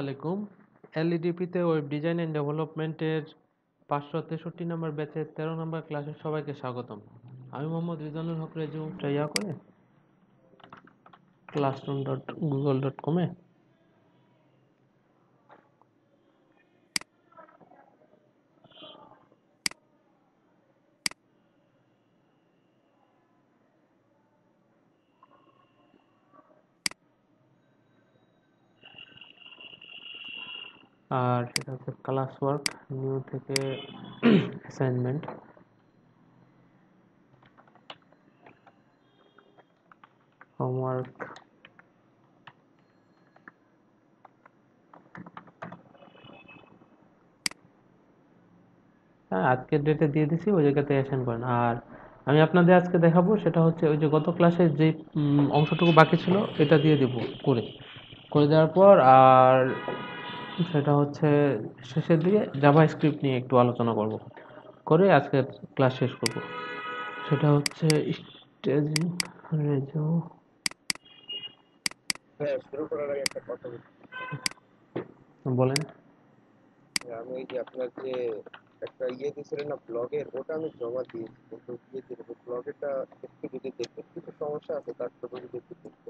আলাইকুম। এলইডিপিতে web design and ডেভেলপমেন্টের 563 নম্বর ব্যাচের 13 নম্বর ক্লাসে সবাইকে স্বাগতম। আমি মোহাম্মদ রিজানুল হক রেজু ইয়া করে classroom.google.com এ আর সেটা হচ্ছে ক্লাস ওয়ার্ক নিউ থেকে অ্যাসাইনমেন্ট হোমওয়ার্ক। হ্যাঁ, আজকের ডেটে দিয়ে দিছি, ওই জায়গাতে অ্যাসাইন করেন। আর আমি আপনাদের আজকে দেখাবো সেটা হচ্ছে ওই যে গত ক্লাসে যে অংশটুকু বাকি ছিল এটা দিয়ে দিব করে করে দেওয়ার পর, আর সেটা হচ্ছে শেষের দিকে জাভা স্ক্রিপ্ট নিয়ে একটু আলোচনা করব, করে আজকের ক্লাস শেষ করব। সেটা হচ্ছে স্টেজিং রেজো। হ্যাঁ, শুরু করার আগে একটা কথা বলি। বলেন। আমি ওই যে আপনার যে একটা দিয়েছিলেন না ব্লগের, ওটা আমি জমা দিয়েছি, কিন্তু ব্লগেরটা একটু যদি দেখতে কিছু সমস্যা আছে, তার জন্য যদি একটু দেখতে।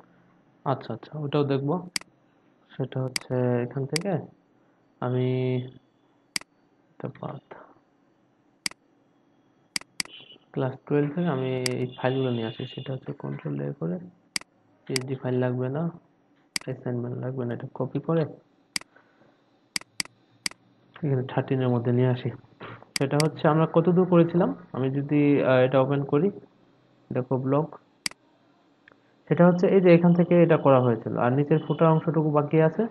আচ্ছা আচ্ছা, ওটাও দেখব। সেটা হচ্ছে এখান থেকে আমি ক্লাস 12 থেকে আমি এই ফাইলগুলো নিয়ে আসি। সেটা হচ্ছে কন্ট্রোল এ করে, পিএইচডি ফাইল লাগবে না, অ্যাসাইনমেন্ট লাগবে না, এটা কপি করে এখানে 13 এর মধ্যে নিয়ে আসি। সেটা হচ্ছে আমরা কতদূর করেছিলাম, আমি যদি এটা ওপেন করি, দেখো ব্লগ। সেটা হচ্ছে এই যে এখান থেকে এটা করা হয়েছিল, আর নিচের ফুটার অংশটুকু বাকি আছে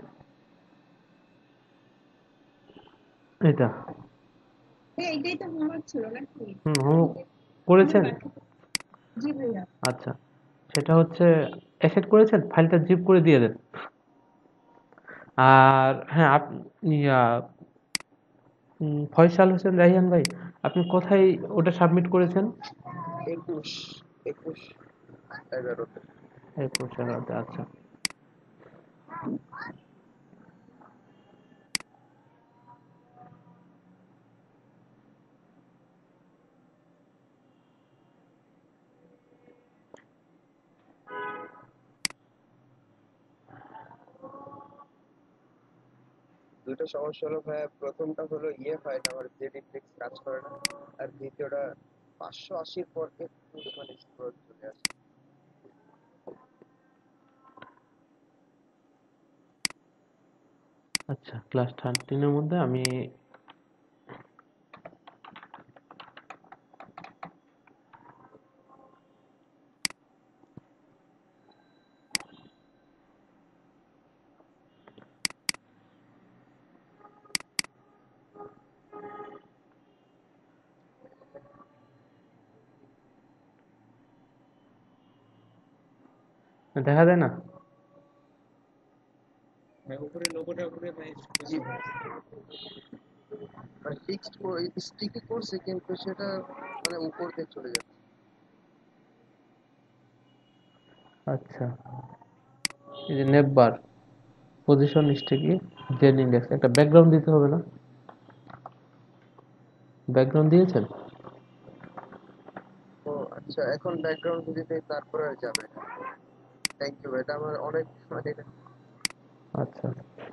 এটা। এইটাই তো হোমওয়ার্ক ছিল নাকি? হোমওয়ার্ক করেছেন? জি ভাইয়া। আচ্ছা, সেটা হচ্ছে অ্যাসেট করেছেন, ফাইলটা জিপ করে দিয়ে দেন। আর হ্যাঁ, আপনি ফয়সাল হোসেন রাইহান ভাই, আপনি কোথায় ওটা সাবমিট করেছেন? 21/11-তে। 21 আচ্ছা। দুইটা সমস্যা হলো ভাইয়া, প্রথমটা হলো ফাইল আমার জেডিফ্লেক্স কাজ করে না, আর দ্বিতীয়টা 580-র পর একটু মানে স্ক্রল চলে আসে। আচ্ছা, ক্লাস 13 এর মধ্যে আমি দেখা যায় না। উপরে লোগোটা উপরে জি ভাই, মানে ফিক্সড স্টিকি করছে, কিন্তু সেটা মানে উপর দিয়ে চলে যাচ্ছে। আচ্ছা, এই যে নেকবার পজিশন স্টেকি জেন ইন্ডেক্স, একটা ব্যাকগ্রাউন্ড দিতে হবে না? ব্যাকগ্রাউন্ড দিয়েছেন? ও আচ্ছা, এখন ব্যাকগ্রাউন্ড যদি দেয় তারপরে আর যাবে না। থ্যাংক ইউ, এটা আমার অনেক মানে আচ্ছা,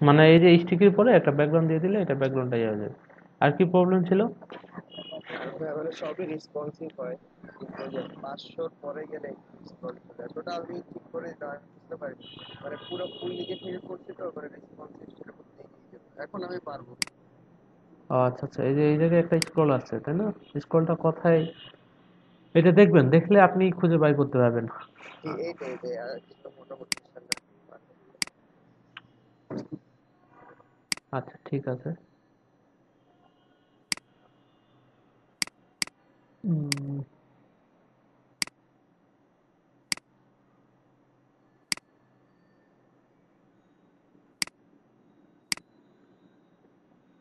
মানে এই যে স্টিকির পরে একটা ব্যাকগ্রাউন্ড দিয়ে দিলে এটা ব্যাকগ্রাউন্ডটাই হয়ে যাবে। আর কি প্রবলেম ছিল? আর ভাই মানে সবই রেসপন্সিভ হয়, কিন্তু ওই যে 500-র পরে গেলে স্ক্রল চলে আসে। ওটা আমি ঠিক করে বুঝতে পারি, মানে পুরো ফুল দিকে ফিল করছি তো, মানে রেসপন্সিভ সেরকম নেই। এখন আমি পারবো। আচ্ছা আচ্ছা, এই যে এই জায়গায় একটা স্ক্রল আছে তাই না? স্ক্রলটা কোথায়, এটা দেখবেন, দেখলে আপনি খুঁজে বাই করতে পারবেন। এইটাই আর কিন্তু মোটামুটি ইনশাআল্লাহ পারবো। আচ্ছা, ঠিক আছে। উম,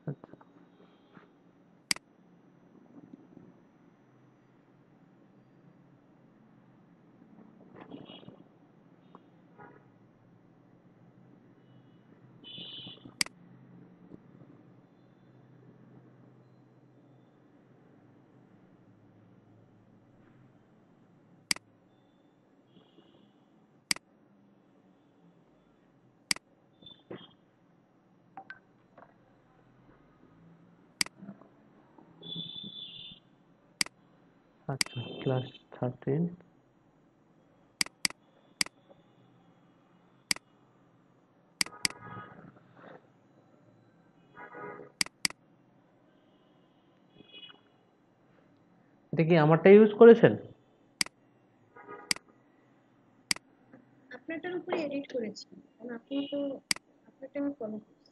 আচ্ছা, আচ্ছা, ক্লাস 13। এটা কি আমারটা ইউজ করেছেন? আপনারটার উপরে এডিট করেছি, কারণ আপনি তো আপনারটা আমি ফলো করছি।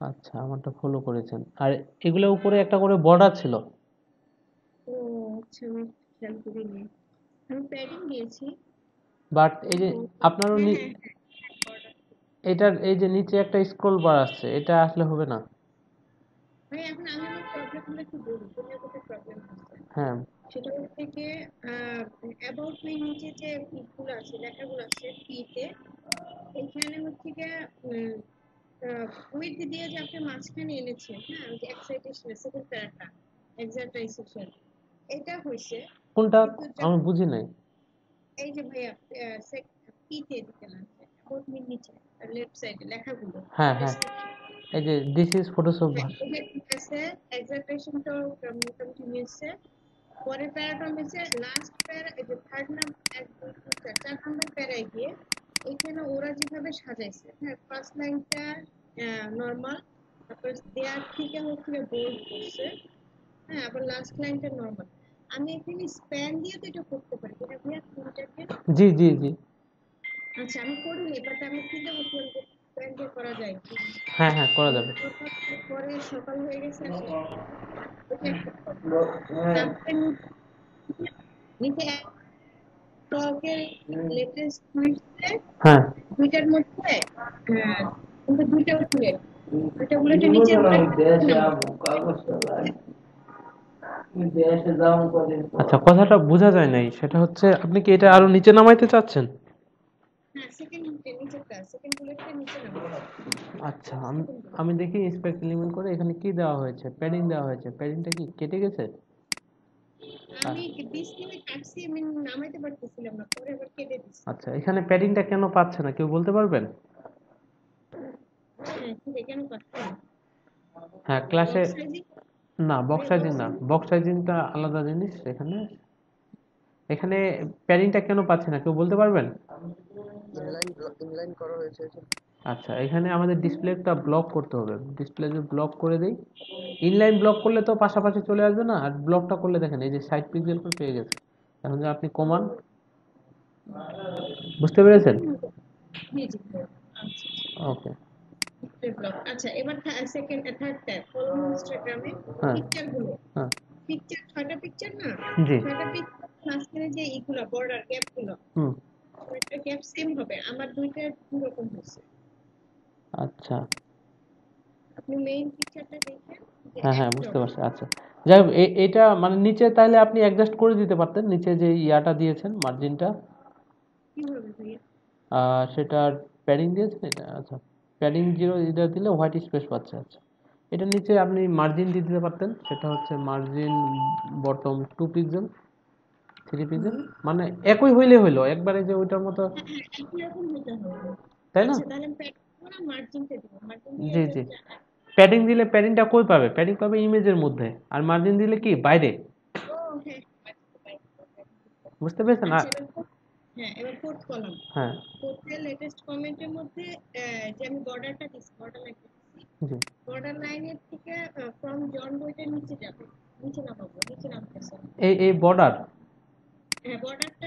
আচ্ছা, আমারটা ফলো করেছেন। আর এগুলোর উপরে একটা করে বর্ডার ছিল। ও আচ্ছা, আমি খেয়াল করিনি। আমি প্যাডিং দিয়েছি। বাট এই যে ওহো, আপনারও হ্যাঁ হ্যাঁ হ্যাঁ, border। এটার এই যে নিচে একটা স্ক্রল বার আসছে, এটা আসলে হবে না। ভাই এখন আমি আমার প্রবলেমগুলো একটু বলি, কোথায় কোথায় প্রবলেম হচ্ছে। হ্যাঁ। সেটা হচ্ছে কি, অ্যাবাউট মি নিচে যে ইগুলো আছে, লেখাগুলো আছে পিতে, এখানে হচ্ছে গিয়ে উইথ দিয়ে যে আপনি মাঝখানে এনেছেন, হ্যাঁ, ওই যে এক্সাইটেশন সেকেন্ড প্যারাটা, এক্সাইটেশন, এটা হয়েছে। কোনটা? কিন্তু আমি বুঝি নাই। এই যে ভাইয়া পিতে দিতে লাগছে অ্যাবাউট মি নিচে লেফট সাইডে লেখাগুলো, হ্যাঁ, হ্যাঁ। ডেসক্রিপশন। এই যে দিস ইজ ফটোশপ হ্যাঁ, ভার্সন। এটা ঠিক আছে, এক্সাইটেশনটাও মোটামুটি মিলছে। পরের প্যারাটা হচ্ছে লাস্ট প্যারা, এই যে থার্ড নাম্বার, 1 2 3 4 4 নাম্বার প্যারায় গিয়ে এখানে ওরা যেভাবে সাজাইছে, হ্যাঁ, ফার্স্ট লাইনটা নর্মাল, তারপর দেয়ার থেকে হচ্ছে বোল্ড করছে, হ্যাঁ, আবার লাস্ট লাইনটা নর্মাল। আমি এখানে স্প্যান দিয়ে তো এটা করতে পারি, এটা ভাইয়া কোনটাকে। জি, জি, জি। আচ্ছা, আমি করিনি, বাট আমি চিন্তা করছিলাম যে স্প্যান দিয়ে করা যায় কি। হ্যাঁ, হ্যাঁ, করা যাবে। পরে সকাল হয়ে গেছে আর শেষ করতে পারিনি। ওটা একটা problem। তারপরে নিচে ব্লগের লেটেস্ট হয়েছে হ্যাঁ। দুইটার মধ্যে, কিন্তু দুইটা বুলেট, দুইটা বুলেটের নিচের বুলেট আচ্ছা, কথাটা বোঝা যায় নাই। সেটা হচ্ছে আপনি কি এটা আরো নিচে নামাইতে চাচ্ছেন? হ্যাঁ, সেকেন্ড নিচেরটা, সেকেন্ড বুলেটটা নিচে নামাবো। আচ্ছা, আমি সেকেন্ড বুলেট আমি দেখি স্পেক এলিমেন্ট করে এখানে কি দেওয়া হয়েছে, প্যাডিং দেওয়া হয়েছে। প্যাডিংটা কি কেটে গেছে? আ- আমি ডিসপ্লে কাটছি, আমি নামাইতে পারতেছিলাম না, পরে আবার কেটে দিছি। আচ্ছা, এখানে প্যাডিংটা কেন পাচ্ছে না কেউ বলতে পারবেন? হ্যাঁ, ঠিক কেন পাচ্ছি না? হ্যাঁ, ক্লাসে। বক্স সাইজিং, না, বক্স ভাইয়া সাইজিং বক্স না, সাইজিং। বক্স সাইজিংটা আলাদা জিনিস। এখানে এখানে প্যাডিংটা কেন পাচ্ছে না কেউ বলতে পারবেন? ইনলাইন করা হয়েছে এই জন্য। আচ্ছা, এখানে আমাদের ডিসপ্লেটা ব্লক করতে হবে। ডিসপ্লে যদি ব্লক করে দেই, ইনলাইন ব্লক করলে তো পাশাপাশি চলে আসবে না। আর ব্লকটা করলে দেখেন এই যে সাইড পিক্সেল করে পেয়ে গেছে। এখন যদি আপনি কমান, বুঝতে পেরেছেন? এখানে হতো। জি জি ভাইয়া। আচ্ছা আচ্ছা, ওকে। Display block. আচ্ছা, এবার সেকেন্ড থার্ড ট্যাব ফলো ইনস্টাগ্রামে হ্যাঁ, পিকচার গুলো, হ্যাঁ। পিকচার 6টা পিকচার না, জি। 6টা পিকচার মাঝখানে যে এইগুলো বর্ডার গ্যাপ গুলো, হুম। 6টা গ্যাপ সেম হবে, আমার দুইটা দুই রকম হয়েছে। আচ্ছা। আপনি মেইন পিকচারটা দেখেন যে হ্যাঁ, হ্যাঁ, একই বুঝতে রকম। পারছি। আচ্ছা, যাই হোক, এটা মানে নিচে তাহলে আপনি অ্যাডজাস্ট করে দিতে পারতেন, নিচে যে ইয়াটা দিয়েছেন মার্জিনটা। কিভাবে ভাইয়া? সেটার প্যাডিং দিয়েছেন এটা। আচ্ছা, প্যাডিং জিরো এটা দিলে হোয়াইট স্পেস পাচ্ছে। আচ্ছা, এটার নিচে আপনি মার্জিন দিয়ে দিতে পারতেন। সেটা হচ্ছে মার্জিন বটম 2 পিক্সেল, 3 পিক্সেল, হুম, মানে একই হইলে হইলো একবারে যে ওইটার মতো, হ্যাঁ হ্যাঁ, একই রকম হতে হবে। তাই না? আচ্ছা, তাহলে আমি প্যাড দিব না, মার্জিনটা দিব, মার্জিন দিয়ে জি, জি। জাস্ট। প্যাডিং দিলে প্যাডিংটা কই পাবে? প্যাডিং পাবে ইমেজের মধ্যে। আর মার্জিন দিলে কি বাইরে। ও হ্যাঁ, মার্জিন পাইছি। বুঝতে পেরেছেন? আচ্ছা, এবার হ্যাঁ, এবার ফোর্থ কলাম, হ্যাঁ। ফোর্থের লেটেস্ট কমেন্টের মধ্যে যে আমি বর্ডারটা দিচ্ছি, বর্ডার লাইনটা দিচ্ছি, জি। বর্ডার লাইনের থেকে ফ্রম জন বইটা নিচে যাবে, নিচে নামাবো, নিচে নামতেছে। এই বর্ডার। হ্যাঁ, বর্ডারটা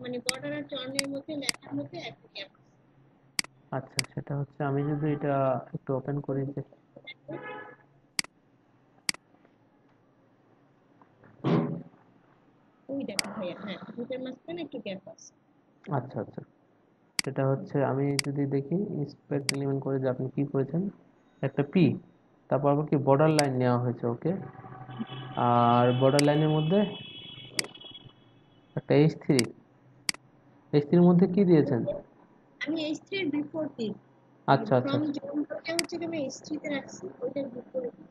মানে বর্ডার আর জনের মধ্যে লেখার মধ্যে একটা গ্যাপ আছে। আচ্ছা, সেটা হচ্ছে আমি যদি এটা একটু ওপেন করি যে। ওই দেখো ভাইয়া, হ্যাঁ, দুইটার মাঝখানে একটু গ্যাপ আছে। আচ্ছা, আচ্ছা, সেটা হচ্ছে আমি যদি দেখি স্পেক এলিমেন্ট করে যে আপনি কি করেছেন, একটা পি, তারপর আবার কি বর্ডার লাইন নেওয়া হয়েছে, ওকে। আর বর্ডার লাইনের মধ্যে একটা এইচ থ্রির মধ্যে কি দিয়েছেন? আমি H3 এর বিফোর দিই, মানে আচ্ছা, আচ্ছা, ফ্রম আচ্ছা। জন বইটা হচ্ছে কি আমি H3 তে রাখছি, ওইটার বিফোরে দিই।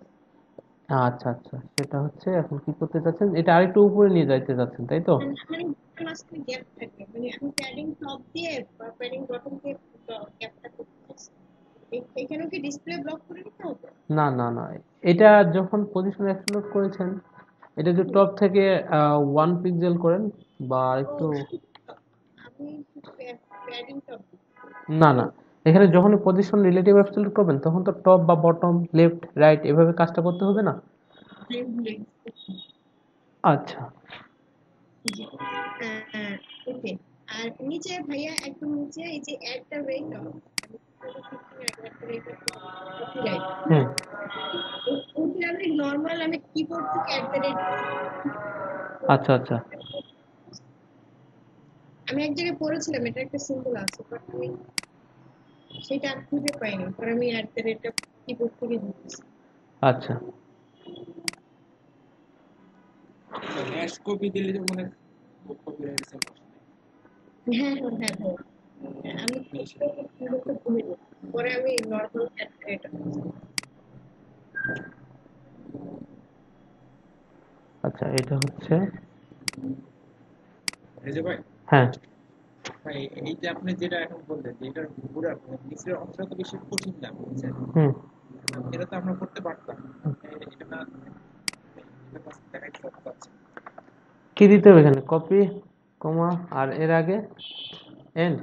আচ্ছা, আচ্ছা, সেটা হচ্ছে এখন কি করতে চাচ্ছেন, এটা আরেকটু উপরে নিয়ে যাইতে চাচ্ছেন, তাই তো? মানে দুটোর মাঝখানে গ্যাপ থাকে, মানে আমি প্যাডিং টপ দিয়ে বা প্যাডিং বটম দিয়ে গ্যাপটা করতে চাইছি। এখানেও কি ডিসপ্লে ব্লক করে নিতে হবে? না, না, না। এটা যখন পজিশন এক্সপ্লোর করেছেন, এটা যদি টপ থেকে 1 পিক্সেল করেন বা ও একটু, আমি প্যাডিং টপ না না, এখানে যখনই পজিশন রিলেটিভ অ্যাবসলিউট করবেন তখন তো টপ বা বটম লেফট রাইট এভাবে কাজটা করতে হবে না? ভুলে আচ্ছা জি ওকে। আর নিচে ভাইয়া একদম নিচে এই যে at the rate of copyright, হুম ওটা আমি নর্মাল আমি কিবোর্ড থেকে অ্যাট দ্য রেট আচ্ছা আচ্ছা আমি এক জায়গায় পড়েছিলাম এটা একটা সিম্বল আছে বাট আমি সেটা আর খুঁজে পাইনি, পরে আমি অ্যাট দ্য রেটটা কিবোর্ড থেকে দিতেছি। আচ্ছা হ্যাশ কপি দিলে তো মানে কপিরাইট হ্যাঁ হ্যাঁ হ্যাঁ হ্যাঁ আমি কিবোর্ডটা ভুলে যাই। পরে আমি নর্মাল অ্যাট দ্য রেট আচ্ছা এটা হচ্ছে, এই যে ভাই, হ্যাঁ ভাই এই যে আপনি যেটা এখন বললেন যে এটার পুরো নিচের অংশটা তো বেশি কঠিন না, বুঝছেন? হুম এটা তো আমরা করতে পারতাম, এটা না, এটা তো দেখাই সহজ আছে। কি দিতে হবে এখানে? কপি কমা আর এর আগে এন্ড,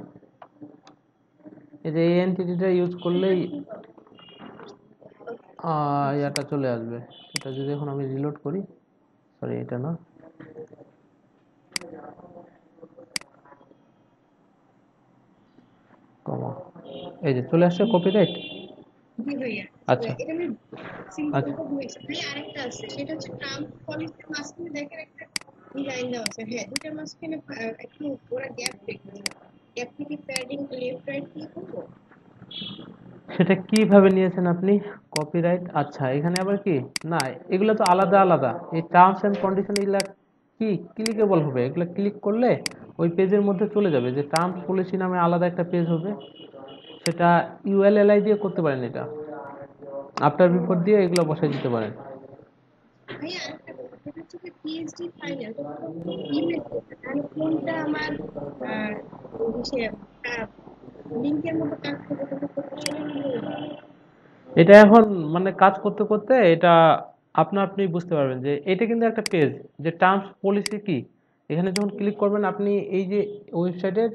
এই যে এই এন্টিটিটা ইউজ করলেই ইয়াটা চলে আসবে। এটা যদি এখন আমি রিলোড করি, সরি এটা না, কমা, এই যে চলে আসছে কপিরাইট। জি ভাইয়া। আচ্ছা এটা আমি আচ্ছা সিম্পলটা ভুলেছি ভাই, আরেকটা আছে সেটা হচ্ছে ট্রাম্প পলিসির মাঝখানে দেখেন একটা লাইন দেওয়া আছে, হ্যাঁ দুটার মাঝখানে একটু ওরা গ্যাপ রেখেছে, গ্যাপ থেকে প্যাডিং লেফট রাইট কি করবো? সেটা কিভাবে নিয়েছেন আপনি? কপিরাইট, আচ্ছা এখানে আবার কি, না এগুলো তো আলাদা আলাদা, এই টার্মস এন্ড কন্ডিশন এগুলা কি ক্লিকেবল হবে, এগুলো ক্লিক করলে ওই পেজের মধ্যে চলে যাবে, যে টার্মস পলিসি নামে আলাদা একটা পেজ হবে, সেটা ইউএলএলআই দিয়ে করতে পারেন, এটা আফটার বিফোর দিয়ে এগুলো বসাই দিতে পারেন। ভাইয়া আরেকটা কথা, সেটা হচ্ছে যে পিএইচডি ফাইলে যখন ইমেজ করতে তাহলে কোনটা আমার আহ সে লিঙ্কের মতো কাজ করবে তখন করতে সেটা কিভাবে বুঝবো? এটা এখন মানে কাজ করতে করতে এটা আপনা আপনি বুঝতে পারবেন যে এটা কিন্তু একটা পেজ, যে টার্মস পলিসি কি, এখানে যখন ক্লিক করবেন আপনি এই যে ওয়েবসাইটের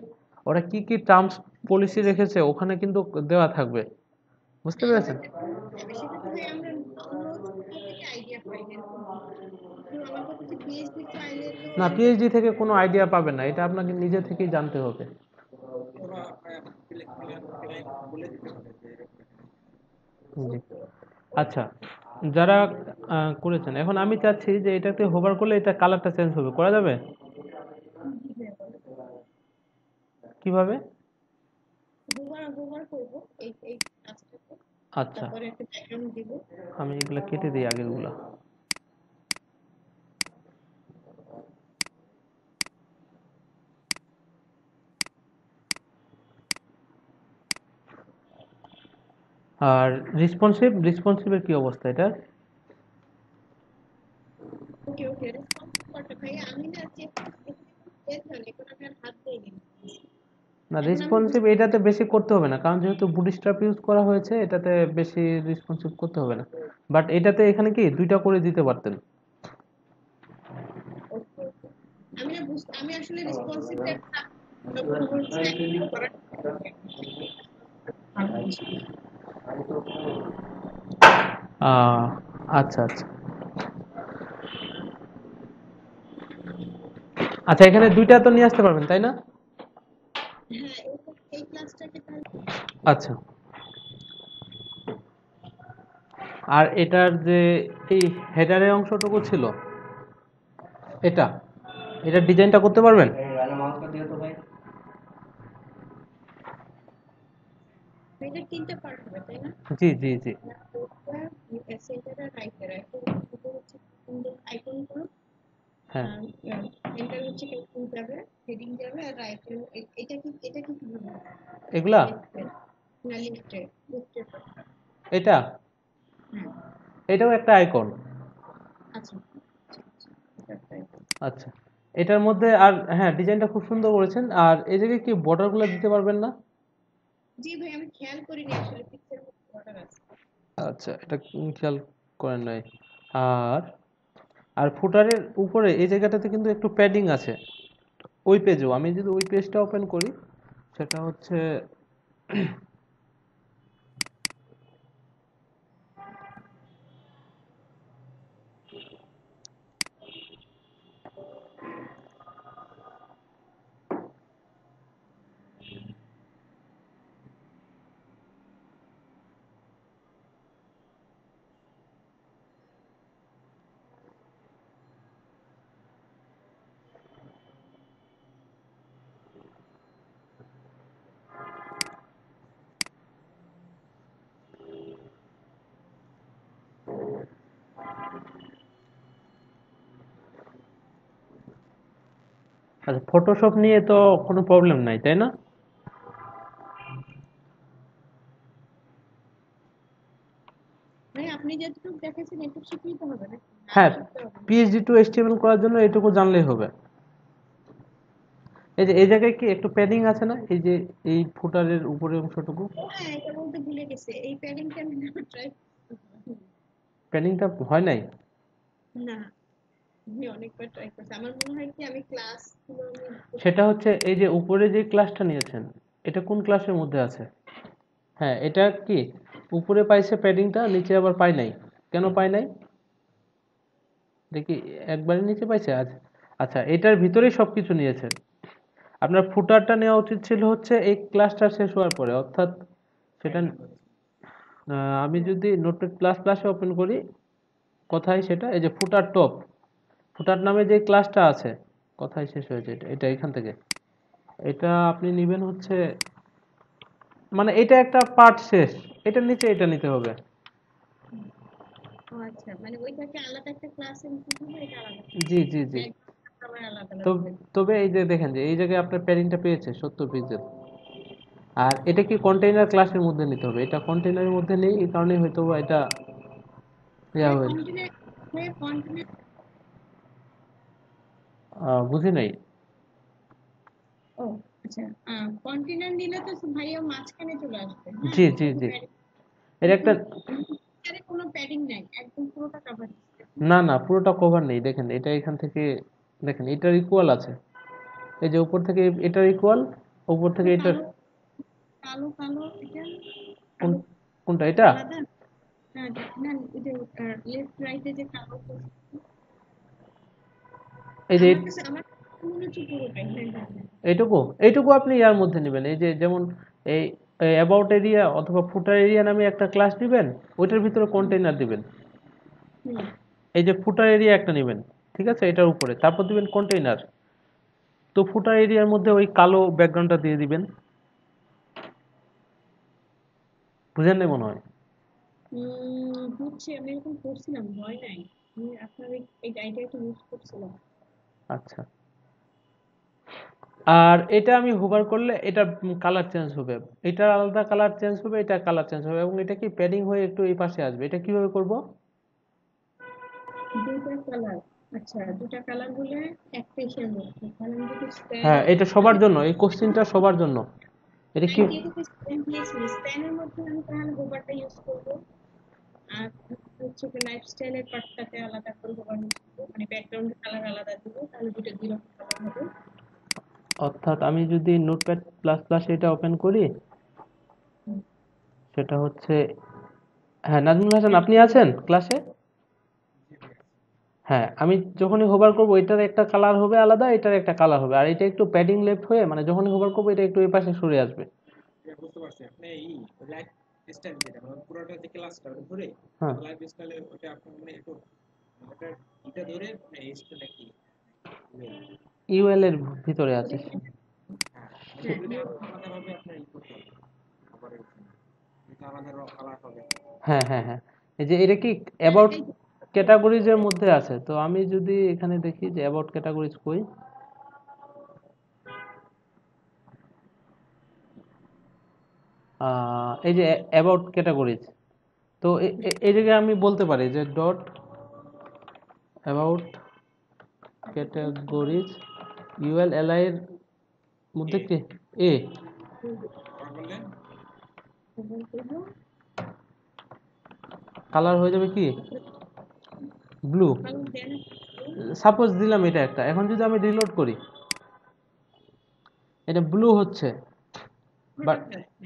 ওরা কি কি টার্মস পলিসি রেখেছে ওখানে কিন্তু দেওয়া থাকবে, বুঝতে পেরেছেন? সেটা তো ভাই আমরা নোটস থেকে আইডিয়া পাই এরকম না। কিন্তু আমার কথা হচ্ছে পিএইচডি ফাইলে তো না, আমি পিএইচডি থেকে কোনো আইডিয়া পাবেন না, এটা আপনাকে নিজে থেকেই জানতে হবে। ওরা বলে দিতে হবে যে এরকম জি আচ্ছা, যারা করেছেন, এখন আমি চাচ্ছি যে এটাতে হোভার করলে এটা কালারটা চেঞ্জ হবে, করা যাবে কিভাবে? হোভার করবো এই কাজটাতে, আচ্ছা তারপরে একটা ব্যাকগ্রাউন্ড দিব। আমি এগুলা কেটে দিই আগেরগুলা। আর রেসপন্সিভের কি অবস্থা এটা? ওকে ওকে রেসপন্স করতে ভাই আমি না চেক চেক না এখন আমি আর হাত দেইনি, না এখন আমি রেসপন্সিভ বুঝতে এটাতে বেশি করতে হবে না, কারণ যেহেতু বুটস্ট্র্যাপ ইউজ করা হয়েছে এটাতে বেশি রেসপন্সিভ করতে হবে না, বাট এটাতে এখানে কি দুইটা করে দিতে পারতেন। ওকে ওকে আমি না বুঝতে আমি আসলে রেসপন্সিভটা যখন বলছে করার ভালো বুঝি। আহ, আচ্ছা আচ্ছা আচ্ছা, এখানে দুইটা তো নিয়ে আসতে পারবেন তাই না? হ্যাঁ এই ক্লাসটাকে তাহলে আচ্ছা, আর এটার যে এই হেডারের অংশটুকু ছিল, এটা এটার ডিজাইনটা করতে পারবেন? এটা তিনটা পার্ট হবে তাই না? জি জি জি সেন্টার আর রাইটার এখন এটা হচ্ছে আইকনগুলো হ্যাঁ সেন্টার হচ্ছে কেমন যাবে, হেডিং যাবে, আর রাইটার এটা কি কিভাবে হবে? এগুলা, লেফটের না লেফটের লেফটের পার্টটা। এটা হুম এটাও একটা আইকন। আচ্ছা আচ্ছা আচ্ছা এটা তাই। আচ্ছা এটার মধ্যে আর হ্যাঁ ডিজাইনটা খুব সুন্দর করেছেন, আর এই জায়গায় কি বর্ডারগুলো দিতে পারবেন না? জি ভাই আমি খেয়াল করিনি আসলে পিকচার অর্ডার আছে। আচ্ছা এটা খেয়াল করেন নাই। আর আর ফুটারের উপরে এই জায়গাটাতে কিন্তু একটু প্যাডিং আছে ওই পেজেও। আমি যদি ওই পেজটা ওপেন করি, সেটা হচ্ছে আচ্ছা, ফটোশপ নিয়ে তো কোনো প্রবলেম নাই, তাই না? ভাই আপনি যতটুকু দেখেছেন একটু শিখলেই তো হবে নাকি? না হ্যাঁ, শিখতে হবে না। PhD to HTML করার জন্য এটুকু জানলেই হবে। এই যে এই জায়গায় কি একটু প্যাডিং আছে না, এই যে এই ফুটারের উপরের অংশটুকু, ও হ্যাঁ, এটা বলতে ভুলে গেছে, এই প্যাডিংটা আমি ট্রাই প্যাডিংটা হয় নাই। না, আমি অনেকবার ট্রাই করছি। আমার মনে হয় কি আমি ক্লাস গুলো আমি সেটা হচ্ছে এই যে উপরে যে ক্লাসটা নিয়েছেন, এটা কোন ক্লাসের মধ্যে আছে? হ্যাঁ, এটা কি উপরে পাইছে প্যাডিংটা, নিচে আবার পাই নাই? কেন পাই নাই দেখি, একবারে নিচে পাইছে আজ। আচ্ছা, এটার ভিতরেই সবকিছু নিয়েছেন। আপনার ফুটারটা নেওয়া উচিত ছিল হচ্ছে এই ক্লাসটা শেষ হওয়ার পরে, অর্থাৎ সেটা আমি যদি নোটপ্যাড প্লাস প্লাসে ওপেন করি, কোথায় সেটা, এই যে ফুটার টপ, ফুটার নামে যে ক্লাসটা আছে, কোথায় শেষ হয়েছে এটা, এটা এখান থেকে। এটা আপনি নেবেন হচ্ছে, মানে এটা একটা পার্ট শেষ, এটার নিচে এটা নিতে হবে। ও আচ্ছা, মানে ওইটাকে আলাদা একটা ক্লাসে নিতে হবে, এটা আলাদা জি জি জি। প্যাড আবার আলাদা তো লাগবে। তবে এই যে দেখেন যে এই জায়গায় আপনার প্যাডিংটা পেয়েছে 70 পিক্সেল। আর এটা কি কন্টেইনার ক্লাসের মধ্যে নিতে হবে, এটা কন্টেইনারের মধ্যে নেই, এই কারণে হয়তো বা এটা ইয়া হ্যাঁ হয়েছে। কন্টিনিউ, হ্যাঁ কন্টিনিউ। বুঝি নাই। ও আচ্ছা, কন্টিনিউ নিলে তো ভাইয়া মাঝখানে চলে আসবে, হ্যাঁ জি জি শুধু জি। প্যাডিং। এর কিন্তু একটা, এখানে কোনো প্যাডিং নাই, একদম পুরোটা কভার দিচ্ছে। না না, পুরোটা কভার নেই, দেখেন এটা এখান থেকে, দেখেন এটার ইকুয়াল আছে, এই যে উপর থেকে এটার ইকুয়াল, উপর তো থেকে এটার, কালো কালো কালো এটা কোন, কালো কোনটা এটা? আলাদা না, না ওই যে লেফট রাইটে যে কালো এই যে আমার কাছে আমার কাছে মনে হচ্ছে পুরোটাই, হ্যাঁ হ্যাঁ হ্যাঁ। এইটুকু, এইটুকু আপনি ইয়ার মধ্যে নেবেন, এই যে যেমন এই অ্যাবাউট এরিয়া অথবা ফুটার এরিয়া নামে একটা ক্লাস দিবেন, ওইটার ভিতরে হুম কন্টেইনার দিবেন। হুম। এই যে ফুটার এরিয়া একটা নেবেন, ঠিক আছে, এটার উপরে তারপর দিবেন কন্টেইনার। তো ফুটার এরিয়ার মধ্যে ওই কালো ব্যাকগ্রাউন্ডটা দিয়ে দিবেন। বুঝেন নাই মনে হয়। হচ্ছে আমি এরকম করছিলাম, ভয় নাই। আমি আপনার এই আইডিয়াটা ইউজ করছিলাম। আচ্ছা, আর এটা আমি হোভার করলে এটা কালার চেঞ্জ হবে, এটার আলাদা কালার চেঞ্জ হবে, এটা কালার চেঞ্জ হবে, এবং এটা কি প্যাডিং হয়ে একটু এই পাশে আসবে। এটা কিভাবে করব? দুইটা কালার, আচ্ছা দুটা কালার হলে একটা ইসের মধ্যে, তাহলে আমি যদি স্প্যান, হ্যাঁ, এটা সবার আমি জন্য, এই কোশ্চিনটা সবার জন্য। এটা কি, আইডিয়াটা তো স্প্যান দিয়েছি, স্প্যানের মধ্যে আমি তাহলে হোভারটা ইউজ করবো। আর হচ্ছে কি লাইফস্টাইলের পার্টটাতে আলাদা করে হোভার ইউজ করবো, মানে ব্যাকগ্রাউন্ডের কালার আলাদা দিব, তাহলে দুটো দুই রকম কালার হবে। অর্থাৎ আমি যদি নোটপ্যাড প্লাস প্লাস এটা ওপেন করি, হুম, সেটা হচ্ছে, হ্যাঁ নাজমুল হাসান হ্যাঁ আপনি আছেন ক্লাসে? জি ভাই। হ্যাঁ, আমি যখনই হোভার করবো এটার একটা কালার হবে আলাদা, এটার একটা কালার হবে, আর এটা একটু প্যাডিং লেফট হয়ে, মানে যখনই হোভার করবো এটা একটু এই পাশে সরে আসবে। এটা বুঝতে পারছি, আপনি এই লাইফ স্টাইল যেটা মানে পুরোটা যে ক্লাসটা ধরে হ্যাঁ, লাইফ স্টাইলে ওটা আপনি মানে একটু ওটা এটা ধরে মানে এই স্টাইল কি ওয়েল, ইউএল এর ভিতরে আছে। হ্যাঁ মানে হ্যাঁ ওটা আলাদাভাবে আপনার ই করতে হবে খাবারের জন্য, এটা আলাদা কালার হবে। হ্যাঁ হ্যাঁ হ্যাঁ, এই যে এটা কি তাহলে অ্যাবাউট এই ক্যাটাগরিজ এর মধ্যে আছে, তো আমি যদি এখানে দেখি যে অ্যাবাউট ক্যাটাগরিজ কই, এই যে অ্যাবাউট ক্যাটাগরিজ, তো এই জায়গায় আমি বলতে পারি যে dot about categories, UL LI এর এ মধ্যে কি এ, আবার বললেন ব্যবহার করবো, কালার হয়ে যাবে কি ব্লু। কালার দেন, সাপোজ দিলাম এটা একটা, এখন যদি আমি রিলোড করি এটা ব্লু হচ্ছে, বাট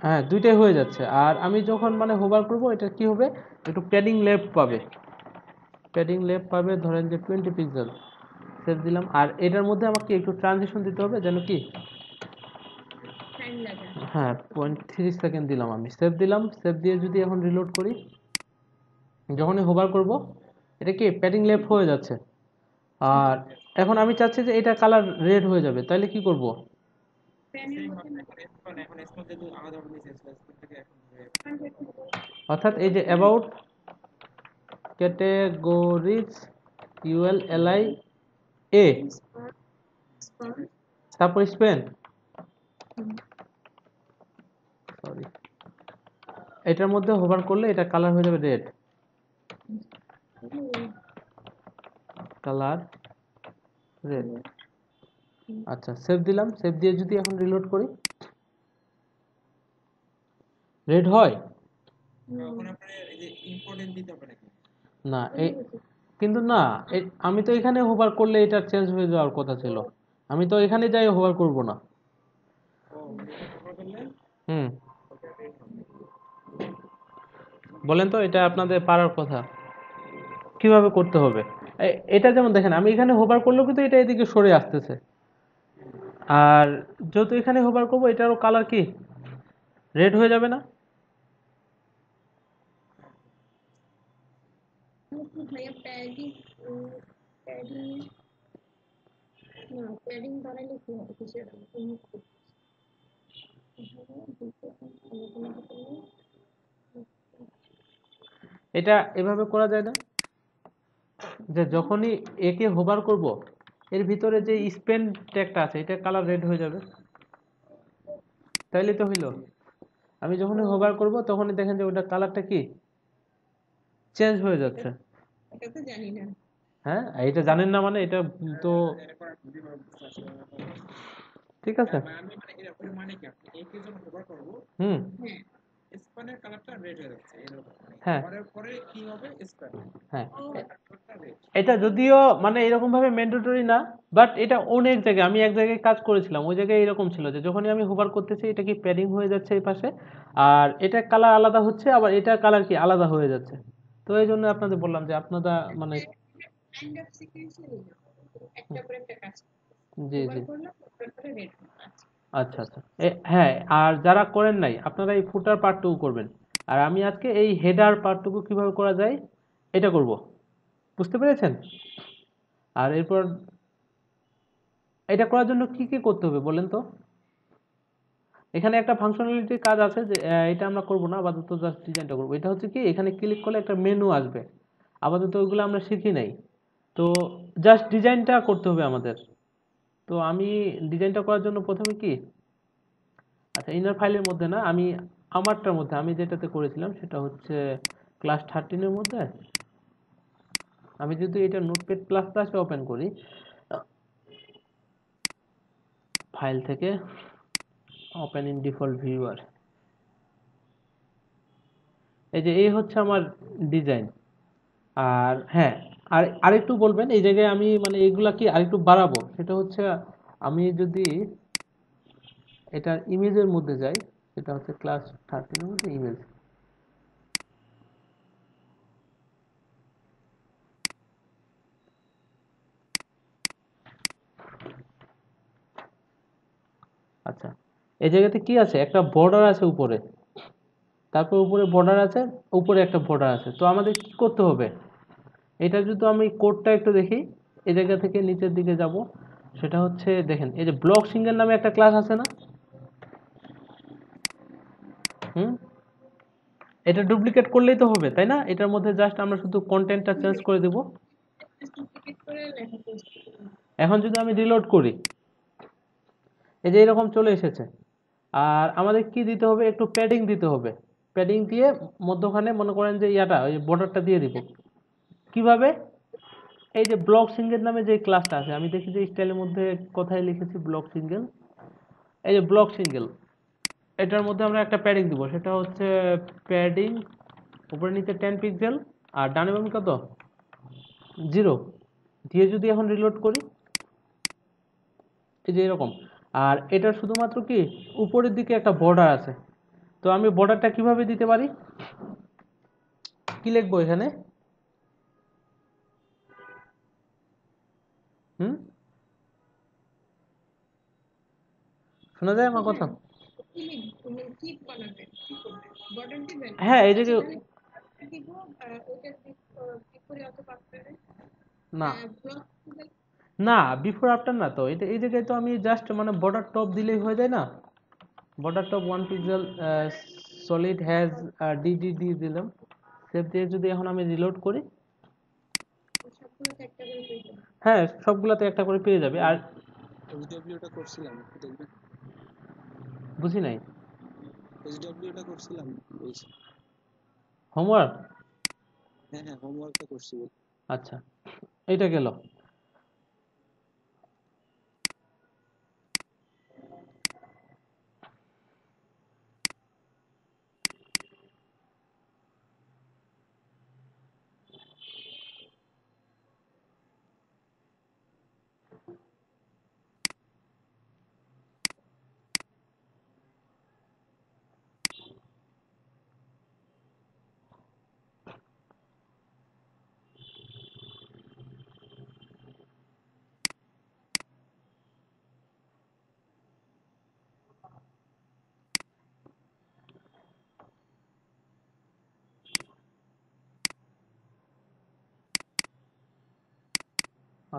হ্যাঁ দুইটাই হয়ে যাচ্ছে। আর আমি যখন মানে হোভার করব এটা কি হবে, একটু প্যাডিং লেফট পাবে, প্যাডিং লেফট পাবে ধরেন যে 20 পিক্সেল, সেভ দিলাম। আর এটার মধ্যে আমাকে একটু ট্রানজিশন দিতে হবে যেন কি, টাইম লাগে। হ্যাঁ 0.3 সেকেন্ড দিলাম, আমি সেভ দিলাম। সেভ দিয়ে যদি এখন রিলোড করি, যখনই হোভার করব এটা কি প্যাডিং লেফট হয়ে যাচ্ছে। আর এখন আমি চাচ্ছি যে এটা কালার রেড হয়ে যাবে, তাহলে কি করব, প্যানের সেম মধ্যে আপনি এখন স্পন যেহেতু আলাদা ভাবে নিয়েছেন স্পন থেকে এখন অর্থাৎ এই যে অ্যাবাউট ক্যাটেগরিজ ULLI এ, তারপর স্পেন, সরি, এটার মধ্যে হোভার করলে এটা কালার হয়ে যাবে রেড, কালার রেড। আচ্ছা সেভ দিলাম। সেভ দিয়ে যদি এখন রিলোড করি রেড হয় এখন আপনার এই যে ইম্পর্টেন্ট দিতে হবে নাকি? না, এই কিন্তু না, আমি তো এখানে হোভার করলে এটা চেঞ্জ হয়ে যাওয়ার কথা ছিল, আমি তো এখানে যাই হোভার করব না। ও মানে এটা কভার করলে হুম, ওটা রেড হবে। বলেন তো এটা আপনাদের পারার কথা কিভাবে করতে হবে। এটা যেমন দেখেন আমি এখানে হোভার করলেও কিন্তু এটা এদিকে সরে আসতেছে, আর যেহেতু এখানে হোভার করবো এটারও কালার কি রেড হয়ে যাবে না। ভাইয়া প্যাডিং, প্যাডিং না, প্যাডিং বানাইলে কি হবে কিসের এটা এভাবে করা যায় না যে যখনই একে হোভার করব এর ভিতরে যে স্পেন ট্যাগটা আছে এটা কালার রেড হয়ে যাবে, তাইলে তো হইলো। আমি যখনই হোভার করব তখনই দেখেন যে ওটা কালারটা কি চেঞ্জ হয়ে যাচ্ছে। এটা তো জানি না। হ্যাঁ এটা জানেন না মানে এটা তো এটা করা খুবই সার্চ করা ঠিক আছে। আমি মানে এর ওর মানে কি আপনি এই কে যখন কভার করব হুম, হ্যাঁ স্পানের কালারটা রেড হয়ে যাচ্ছে এরকম মানে হ্যাঁ কভারের পরে কি হবে স্পান হ্যাঁ, কালারটা রেড। এটা যদিও মানে এরকম ভাবে ম্যান্ডেটরি না, বাট এটা অনেক জায়গায়, আমি এক জায়গায় কাজ করেছিলাম ওই জায়গায় এরকম ছিল যে যখনই আমি হোভার করতেছি এটা কি প্যাডিং হয়ে যাচ্ছে এই পাশে, আর এটা কালার আলাদা হচ্ছে, আবার এটা কালার কি আলাদা হয়ে যাচ্ছে। তো এই জন্য আপনাদের বললাম যে আপনারা মানে কাইন্ড অফ সিকুয়েন্সিয়ালি না, একটা পরে একটা কাজ জি ওভার জি, করলাম তারপরে রেড আচ্ছা আচ্ছা আচ্ছা, হ্যাঁ। আর যারা করেন নাই আপনারা এই ফুটার পার্টটুকু করবেন, আর আমি আজকে এই হেডার পার্টটুকু কিভাবে করা যায় এটা করব, বুঝতে পেরেছেন। আর এরপর এটা করার জন্য কি কি করতে হবে বলেন তো। এখানে একটা ফাংশনালিটির কাজ আছে যে এটা আমরা করব না, আপাতত জাস্ট ডিজাইনটা করব। এটা হচ্ছে কি এখানে ক্লিক করলে একটা মেনু আসবে, আপাতত ওইগুলো আমরা শিখি নাই, তো জাস্ট ডিজাইনটা করতে হবে আমাদের। তো আমি ডিজাইনটা করার জন্য প্রথমে কি, আচ্ছা ইনার ফাইলের মধ্যে না, আমি আমারটার মধ্যে আমি যেটাতে করেছিলাম সেটা হচ্ছে ক্লাস 13-এর মধ্যে। আমি যদি এটা নোটপ্যাড প্লাস প্লাসে ওপেন করি ফাইল থেকে, ওপেন ইন ডিফল্ট ভিউয়ার, এই যে এই হচ্ছে আমার ডিজাইন। আর হ্যাঁ, আর আরেকটু বলবেন এই জায়গায় আমি মানে এগুলা কি আরেকটু বাড়াবো, সেটা হচ্ছে আমি যদি এটা ইমেজের মধ্যে যাই, সেটা হচ্ছে ক্লাস 13-এর মধ্যে ইমেজ, আচ্ছা এই জায়গাতে কি আছে একটা বর্ডার আছে উপরে, তারপর উপরে বর্ডার আছে, উপরে একটা বর্ডার আছে। তো আমাদের কি করতে হবে, এটা যদি আমি কোডটা একটু দেখি, এই জায়গা থেকে নিচের দিকে যাব, সেটা হচ্ছে দেখেন এই যে ব্লক সিঙ্গেল নামে একটা ক্লাস আছে না, হুম, এটা ডুপ্লিকেট করলেই তো হবে তাই না, এটার মধ্যে জাস্ট আমরা শুধু কন্টেন্টটা চেঞ্জ করে দেব। ডুপ্লিকেট করে লেখা পোস্ট করলাম। এখন যদি আমি রিলোড করি এই যে এরকম চলে এসেছে। আর আমাদের কি দিতে হবে, একটু প্যাডিং দিতে হবে, প্যাডিং দিয়ে মধ্যখানে মনে করেন যে ইয়াটা ওই বর্ডারটা দিয়ে দিব। কিভাবে, এই যে ব্লক সিঙ্গেল নামে যে ক্লাসটা আছে, আমি দেখি যে স্টাইলের মধ্যে কোথায় লিখেছি ব্লক সিঙ্গেল, এই যে ব্লক সিঙ্গেল, এটার মধ্যে আমরা একটা প্যাডিং দিব, সেটা হচ্ছে প্যাডিং উপরে নিচে 10 পিক্সেল, আর ডানে বামে কত 0, দিয়ে যদি এখন রিলোড করি, এই যে এরকম। আর এটা শুধুমাত্র কি উপরের দিকে একটা বর্ডার আছে, তো আমি বর্ডারটা কিভাবে দিতে পারি, কি লিখবো এখানে? হুম, শোনা যায় আমার কথা? ক্লিক বানাবেন, কি করবেন, বর্ডার দিবেন। হ্যাঁ, এই যে আচ্ছা তাহলে দিব, ওইটা ক্লিক করে অথবা আপনারা না ব্লক দিবেন। না, বিফোর আফটার না তো, এটা এই জায়গায় তো আমি জাস্ট মানে বর্ডার টপ দিলেই হয়ে যায় না? Border top 1 pixel solid hash DDD দিলাম, সেভ দিয়ে যদি এখন আমি রিলোড করি, সবগুলোতে একটা করে পেয়ে যাবেন। হ্যাঁ সবগুলাতে একটা করে পেয়ে যাবে। আর এইচডব্লিউটা করছিলাম, একটু দেখবেন। বুঝি নাই, এইচডব্লিউটা করছিলাম বলছি। হোমওয়ার্ক, হ্যাঁ হ্যাঁ, হোমওয়ার্কটা করছি। আচ্ছা এইটা গেল।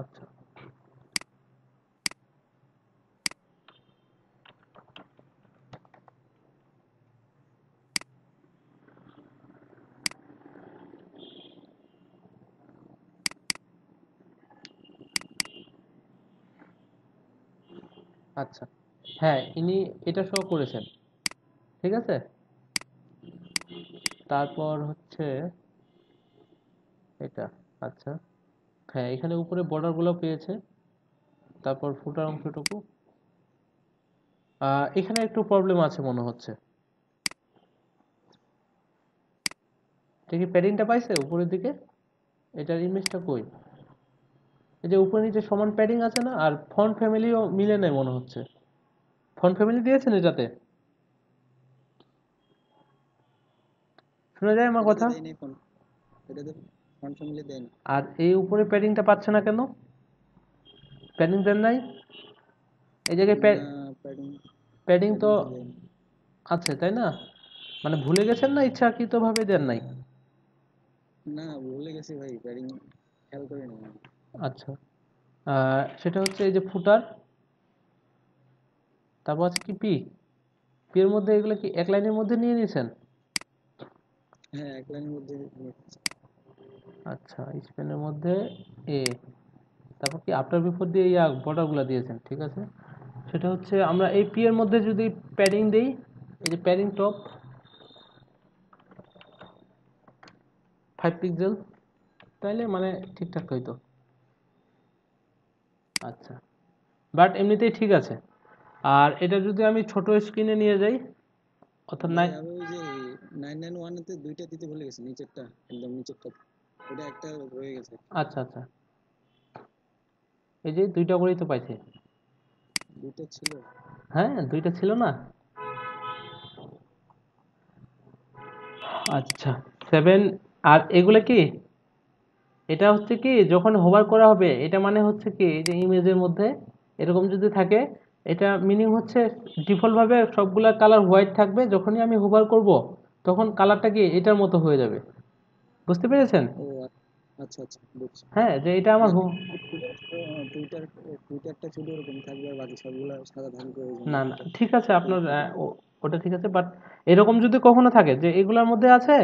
আচ্ছা আচ্ছা, হ্যাঁ ইনি এটা সহ করেছেন, ঠিক আছে। তারপর হচ্ছে এটা, আচ্ছা হ্যাঁ এখানে উপরে বর্ডার গুলো পেয়েছে, তারপর ফুটার অংশটুকু এখানে একটু প্রবলেম আছে মনে হচ্ছে। এটা কি প্যাডিংটা পাইছে উপরের দিকে? এটার ইমেজটা কই? এই যে উপরে নিচে সমান প্যাডিং আছে না, আর ফন্ট ফ্যামিলিও মিলে নেই মনে হচ্ছে। ফন্ট ফ্যামিলি দিয়েছেন এটাতে? শোনা যায় আমার এটাতে কথা? দেয়নি ফোন, এটাতে ফোন ফ্যামিলি দেয়নি। আর এই উপরে প্যাডিংটা পাচ্ছে না কেন? প্যাডিং দেন নাই? এই জায়গায় না, প্যাডিং প্যাডিং তো প্যাডিংটা দেয়নি। আছে তাই না? মানে ভুলে গেছেন না ইচ্ছাকৃতভাবে দেন নাই? না, ভুলে গেছি ভাই, প্যাডিং খেয়াল করিনি আমি। আচ্ছা, সেটা হচ্ছে এই যে ফুটার, তারপর আছে কি পি, পি এর মধ্যে এগুলো কি এক লাইনের মধ্যে নিয়ে নিয়েছেন? হ্যাঁ, এক লাইনের মধ্যে আচ্ছা স্পেনের মধ্যে এ, তারপর কি আফটার বিফোর দিয়ে বর্ডার গুলা দিয়েছেন, ঠিক আছে। সেটা হচ্ছে আমরা এই পি এর মধ্যে যদি প্যাডিং দেই, এই যে প্যাডিং টপ 5 পিক্সেল, তাইলে মানে ঠিকঠাক হইতো। আচ্ছা, বাট এমনিতেই ঠিক আছে। আর এটা যদি আমি ছোট স্ক্রিনে নিয়ে যাই, অর্থাৎ ভাই। নাই, আমি ওই যে 991 তে দুইটা দিতে ভুলে গেছি, নিচেরটা, একদম নিচেরটা, ওটা একটা রয়ে গেছে। আচ্ছা আচ্ছা, এই যে দুইটা করেই তো পাইছে। দুইটা ছিল। হ্যাঁ দুইটা ছিল না? আচ্ছা 7। আর এগুলা কি, এটা হচ্ছে কি যখন হোভার করা হবে, এটা মানে হচ্ছে কি এই যে ইমেজের মধ্যে এরকম যদি থাকে, এটা মিনিং হচ্ছে ডিফল্ট ভাবে সবগুলা কালার হোয়াইট থাকবে, যখনই আমি হোভার করব তখন কালারটা কি এটার মতো হয়ে যাবে। বুঝতে পেরেছেন? ও আচ্ছা আচ্ছা, বুঝছি। হ্যাঁ যে এটা আমার না, টুইটার, টুইটারটা শুধু ওরকম থাকবে, আর বাকি সবগুলা সাদা থাকবে, ওই জন্য না না ঠিক আছে আপনার ওটা ঠিক আছে, বাট এরকম যদি কখনো থাকে যে এগুলোর মধ্যে আছে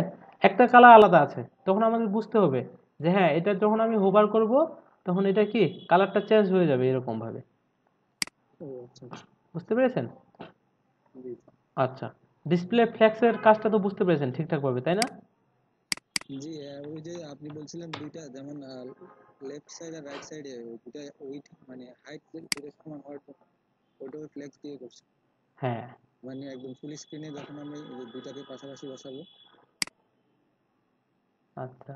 একটা কালার আলাদা আছে, তখন আমাদের বুঝতে হবে যে হ্যাঁ এটা যখন আমি হোভার করব তখন এটা কি কালারটা চেঞ্জ হয়ে যাবে এরকম ভাবে। ও আচ্ছা আচ্ছা, বুঝতে পেরেছেন? বুঝছি। আচ্ছা, ডিসপ্লে ফ্ল্যাক্সের কাজটা তো বুঝতে পেরেছেন ঠিকঠাক ভাবে তাই না? জি, ওই যে আপনি বলছিলেন দুইটা, যেমন লেফট সাইড আর রাইট সাইডে দুইটা উইথ মানে হাইট দুটো সমান হওয়ার জন্য ওইটা ফ্লেক্স দিয়ে করছে। হ্যাঁ মানে একদম ফুল স্ক্রিনে যখন আমি এই যে দুইটাকে পাশাপাশি বসাবো আচ্ছা,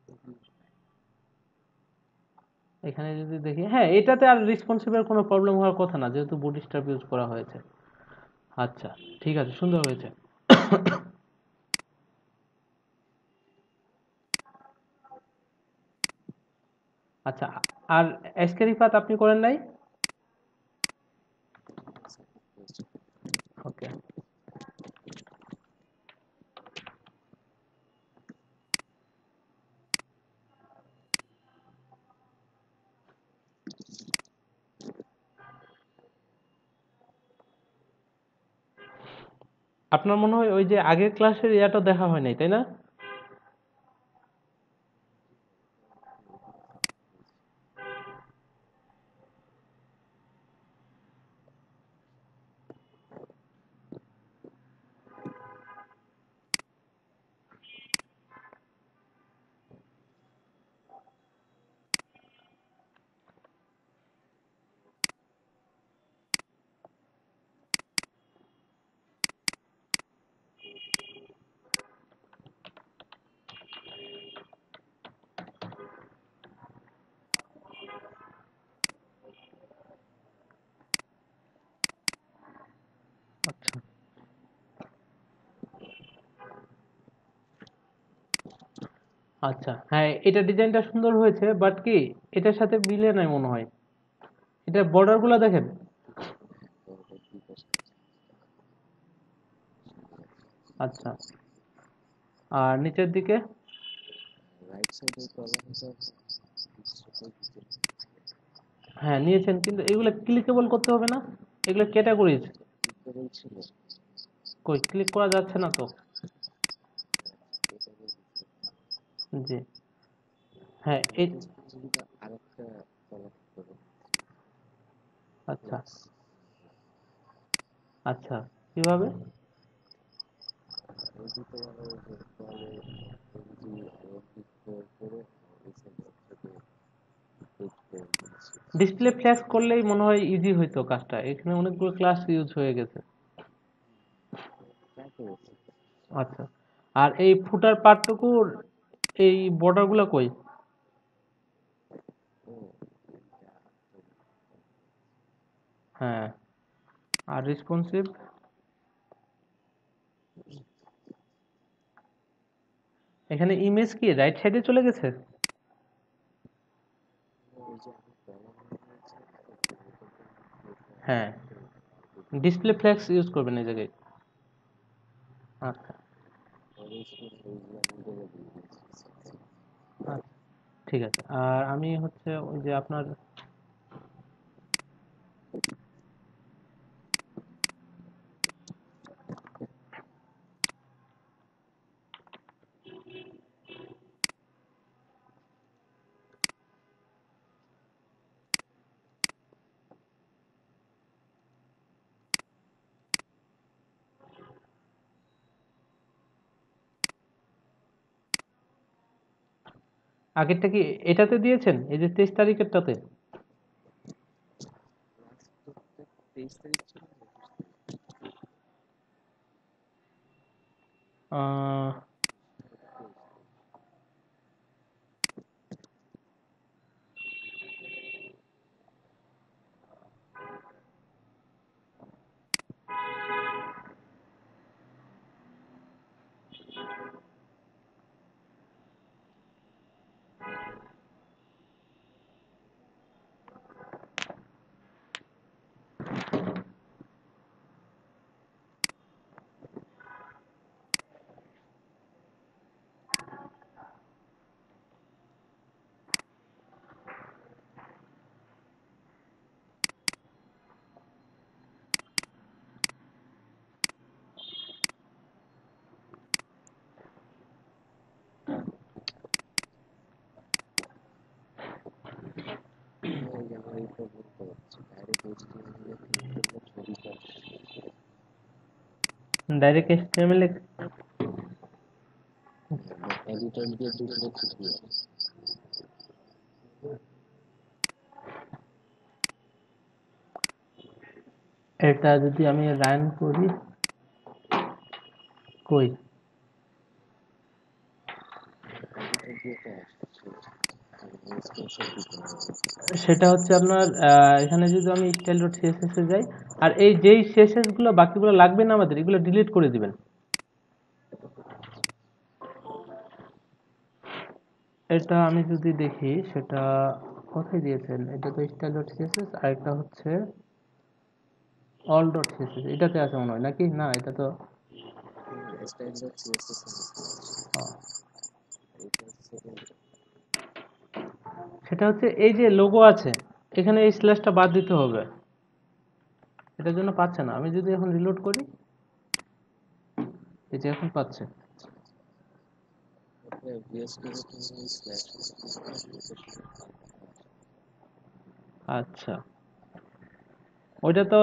তখন। এখানে যদি দেখি, হ্যাঁ এটাতে আর রেসপন্সিভের কোনো প্রবলেম হওয়ার কথা না, যেহেতু বুটস্ট্র্যাপ ইউজ করা হয়েছে। আচ্ছা, ঠিক আছে, সুন্দর হয়েছে। আচ্ছা, আর এসকেরিফাত আপনি করেন নাই? ওকে। আপনার মনে হয় ওই যে আগের ক্লাসের ইয়াটা দেখা হয় নাই, তাই না? আচ্ছা আচ্ছা, হ্যাঁ এটা ডিজাইনটা সুন্দর হয়েছে, বাট কি এটার সাথে মিলে নাই মনে হয়। এটা বর্ডার গুলা দেখেন। আচ্ছা, আর নিচের দিকে? হ্যাঁ নিয়েছেন, কিন্তু এগুলো ক্লিকেবল করতে হবে না? এগুলো ক্যাটাগরিজ, কই ক্লিক করা যাচ্ছে না তো। জি, হ্যাঁ এই, আচ্ছা আচ্ছা, কিভাবে? ডিসপ্লে ফ্ল্যাশ করলেই মনে হয় ইজি হইতো কাজটা, এখানে অনেকগুলো ক্লাস ইউজ হয়ে গেছে। আচ্ছা, আর এই ফুটার পার্টটুকুর এই বর্ডার গুলা কই? হ্যাঁ, আর রেসপন্সিভ এখানে ইমেজ কি রাইট সাইডে চলে গেছে? হ্যাঁ, ডিসপ্লে ফ্লেক্স ইউজ করবেন এই জায়গায়। আচ্ছা আচ্ছা, ঠিক আছে। আর আমি হচ্ছে ওই যে আপনার, আগেরটা কি এটাতে দিয়েছেন, এই যে 23 তারিখেরটাতে? আহ, ডাইরেক্ট এইচটিএমএল এ? এটা যদি আমি রান করি, কই সেটা হচ্ছে আপনার এখানে যদি আমি স্টাইল ডট সিএসএস এ যাই, আর এই যেই সিএসএস গুলো বাকিগুলো লাগবে না আমাদের, এগুলো ডিলিট করে দিবেন। এটা আমি যদি দেখি সেটা কোথায় দিয়েছেন, এটা তো স্টাইল ডট সিএসএস, আর একটা হচ্ছে অল ডট সিএসএস, এটাতে আছে মনে হয় নাকি? না, এটা তো সেটা হচ্ছে এই যে লোগো আছে, এখানে এই স্ল্যাশটা বাদ দিতে হবে, এটার জন্য পাচ্ছে না। আমি যদি এখন রিলোড করি, এই যে এখন পাচ্ছে। আচ্ছা, ওইটা তো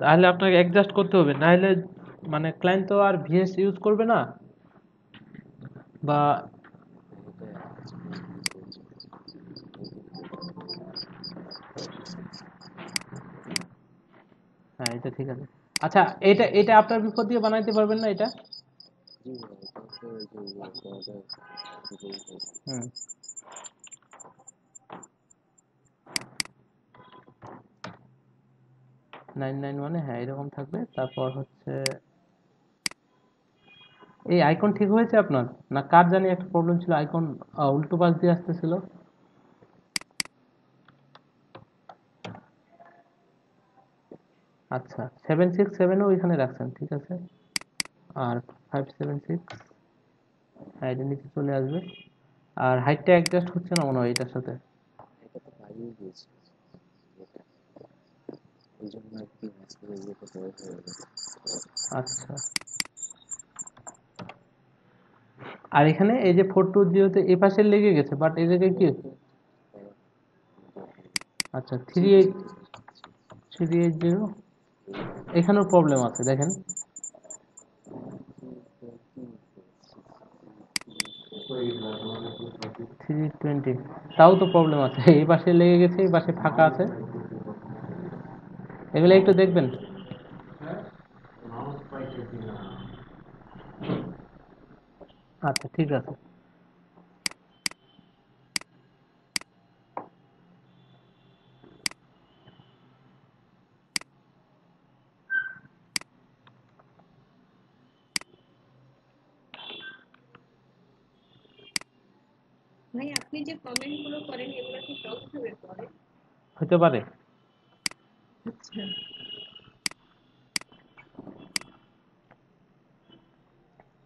তাহলে আপনাকে অ্যাডজাস্ট করতে হবে, নাহলে মানে ক্লায়েন্ট তো আর ভিএস ইউজ করবে না, বা হ্যাঁ এটা ঠিক আছে। আচ্ছা, এটা এটা আপনার বিপদ দিয়ে বানাইতে পারবেন না এটা? হুম, 991 হ্যাঁ এরকম থাকবে। তারপর হচ্ছে এই আইকন ঠিক হয়েছে আপনার, না কার জানি একটা প্রবলেম ছিল, আইকন উল্টো পাশ দিয়ে আসতেছিল। আচ্ছা, 767ও ওইখানে রাখছেন, ঠিক আছে। আর 576, হ্যাঁ এটা নিচে চলে আসবে। আর হাইটটা অ্যাডজাস্ট হচ্ছে না মনে হয় এটার সাথে। আচ্ছা, আর এখানে এই যে 420 এ পাশে লেগে গেছে, বাট এই জায়গায় কি? আচ্ছা, 380 এখানেও প্রবলেম আছে দেখেন। 320, তাও তো প্রবলেম আছে, এই পাশে লেগে গেছে, এই পাশে ফাঁকা আছে, এগুলো একটু দেখবেন। আচ্ছা ঠিক আছে। ভাই আপনি যে কমেন্ট গুলো করেন এগুলো কি সব ভাবে করেন? হতে পারে। আচ্ছা।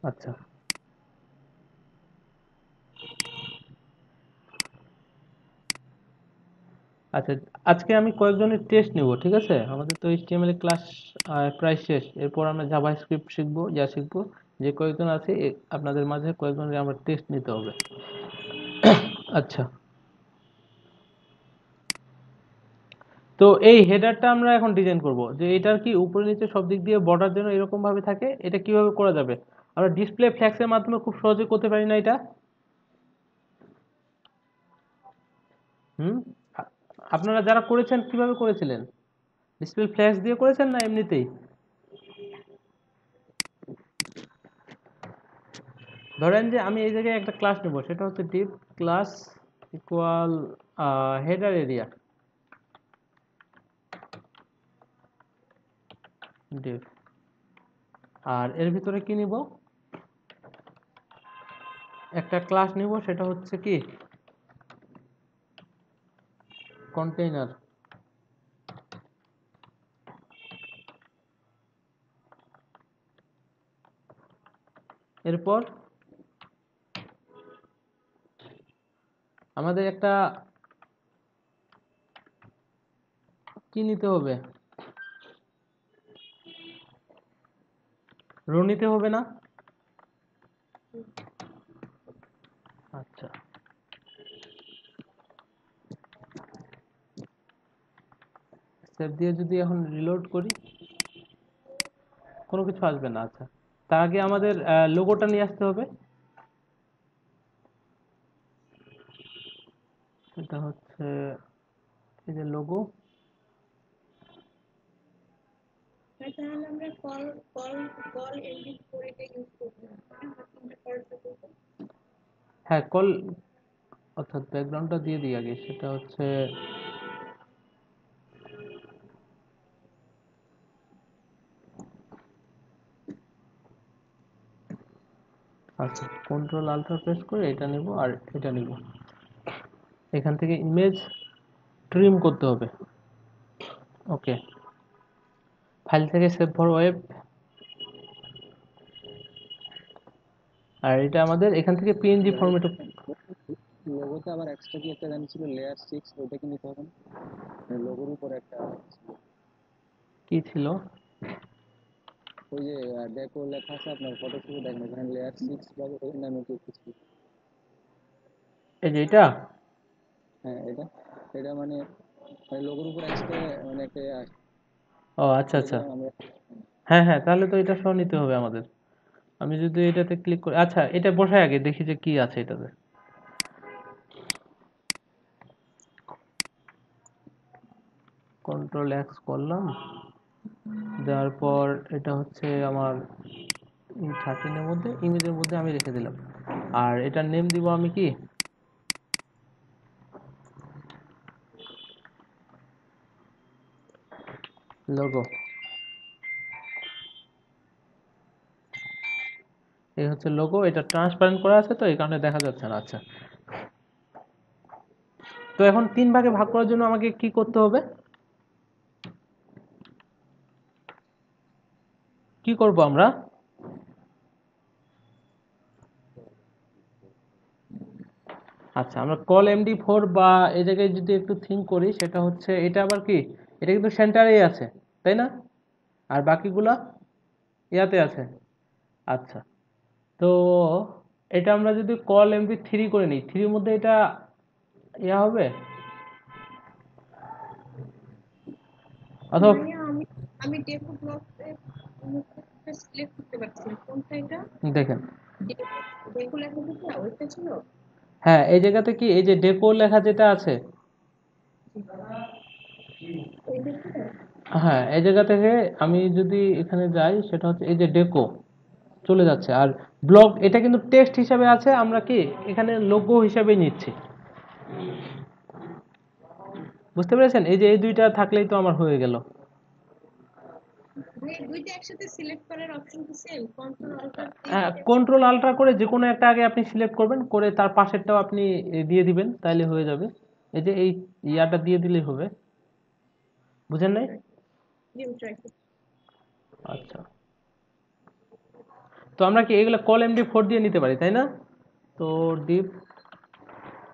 আচ্ছা আচ্ছা, আজকে আমি কয়েকজনের টেস্ট নিব, ঠিক আছে? আমাদের তো এইচটিএমএল ক্লাস প্রায় শেষ, এরপর আমরা জাভাস্ক্রিপ্ট শিখবো, যা শিখবো, যে কয়েকজন আছে আপনাদের মাঝে কয়েকজনের আমরা টেস্ট নিতে হবে। আচ্ছা, তো এই হেডারটা আমরা এখন ডিজাইন করব, যে এটার কি উপরে নিচে সব দিক দিয়ে বর্ডার যেন এরকম ভাবে থাকে, এটা কিভাবে করা যাবে? আমরা ডিসপ্লে ফ্ল্যাক্সের মাধ্যমে খুব সহজে করতে পারি না এটা? হুম, আ- আপনারা যারা করেছেন কিভাবে করেছিলেন? ডিসপ্লে ফ্ল্যাক্স দিয়ে করেছেন না এমনিতেই? ধরেন যে আমি এই জায়গায় একটা ক্লাস নেব, সেটা হচ্ছে div class equal header area, div, আর এর ভিতরে কি নিব? একটা ক্লাস নিব, সেটা হচ্ছে কি কন্টেইনার। এরপর আমাদের একটা কি নিতে হবে, রো নিতে হবে না? আচ্ছা, সেভ দিয়ে যদি এখন রিলোড করি, কোনো কিছু আসবে না। আচ্ছা, তার আগে আমাদের লোগোটা নিয়ে আসতে হবে, সেটা হচ্ছে এই যে লোগো। ভাই তাহলে আমরা কল কল কল এডিট করে এটা ইউজ করব না, আমরা কলটা করব। হ্যাঁ, কল অর্থাৎ ব্যাকগ্রাউন্ডটা দিয়ে দিই আগে, সেটা হচ্ছে আচ্ছা, কন্ট্রোল আল্ট্রা প্রেস করে এটা নিব আর এটা নিব। এখান থেকে ইমেজ ট্রিম করতে হবে। ওকে, ফাইল থেকে সেভ ফর ওয়েব, আর এটা আমাদের এখান থেকে পিএনজি ফরম্যাটে। লোগোতে আবার এক্সট্রা কি একটা জানি ছিল, লেয়ার 6, ওটা কি নিতে হবে না? লোগোর উপর একটা ছিল, কি ছিল? ওই যে ডেকো লেখা আছে আপনার ফটোশপে, দেখেন এখানে লেয়ার 6 বা ওই নামে কি কিছু। এই যে এটা। হ্যাঁ, এটা এটা মানে লোগোর উপর এক্সট্রা মানে একটা ও আচ্ছা এটা আচ্ছা, তো আমরা। হ্যাঁ হ্যাঁ, তাহলে তো এটা সহ নিতে হবে আমাদের। আমি যদি এটাতে ক্লিক করি, আচ্ছা এটা বসাই আগে দেখি যে কি আছে এটাতে। কন্ট্রোল এক্স করলাম, দেওয়ার পর এটা হচ্ছে আমার 13 এর মধ্যে, ইমেজের মধ্যে আমি রেখে দিলাম। আর এটার নেম দিব আমি কি, লোগো। এই হচ্ছে লোগো, এটা ট্রান্সপারেন্ট করা আছে তো এই কারণে দেখা যাচ্ছে না। আচ্ছা, তো এখন 3 ভাগে ভাগ করার জন্য আমাকে কি করতে হবে, কি করব আমরা? আচ্ছা, আমরা কল MD4 বা এই জায়গায় যদি একটু থিঙ্ক করি, সেটা হচ্ছে এটা আবার কি, এটা কিন্তু সেন্টারেই আছে, তাই না? আর বাকিগুলা ইয়াতে আছে। আচ্ছা, তো এটা আমরা যদি কল MD3 করে নিই, 3 এর মধ্যে এটা ইয়া হবে অথবা ভাইয়া আমি আমি ডেকো ব্লক সিলেক্ট করতে পারছি না, কোনটা এটা? দেখেন, ডেকো লেখা যেটা ওইটা ছিল। হ্যাঁ এই জায়গাতে কি এই যে ডেকো লেখা যেটা আছে, ওইটা ছিল। হ্যাঁ এই জায়গা থেকে আমি যদি এখানে যাই, সেটা হচ্ছে এই যে ডেকো চলে যাচ্ছে। আর ব্লগ এটা কিন্তু টেক্সট হিসাবে আছে, আমরা কি এখানে লোগো হিসাবে নিচ্ছি। বুঝতে পেরেছেন? এই যে এই দুইটা থাকলেই তো আমার হয়ে গেল। ভাইয়া দুইটা একসাথে সিলেক্ট করার অপশন কি সেম, কন্ট্রোল অল্টার হ্যাঁ, কন্ট্রোল আল্ট্রা করে যে কোনো একটা আগে আপনি সিলেক্ট করবেন, করে তার পাশেরটাও আপনি দিয়ে দিবেন, তাইলে হয়ে যাবে। এই যে এই ইয়াটা দিয়ে দিলেই হবে। বুঝেন নাই? ট্রাই? আচ্ছা, তো আমরা কি এগুলো কল MD4 দিয়ে নিতে পারি, তাই না? তো ডিপ,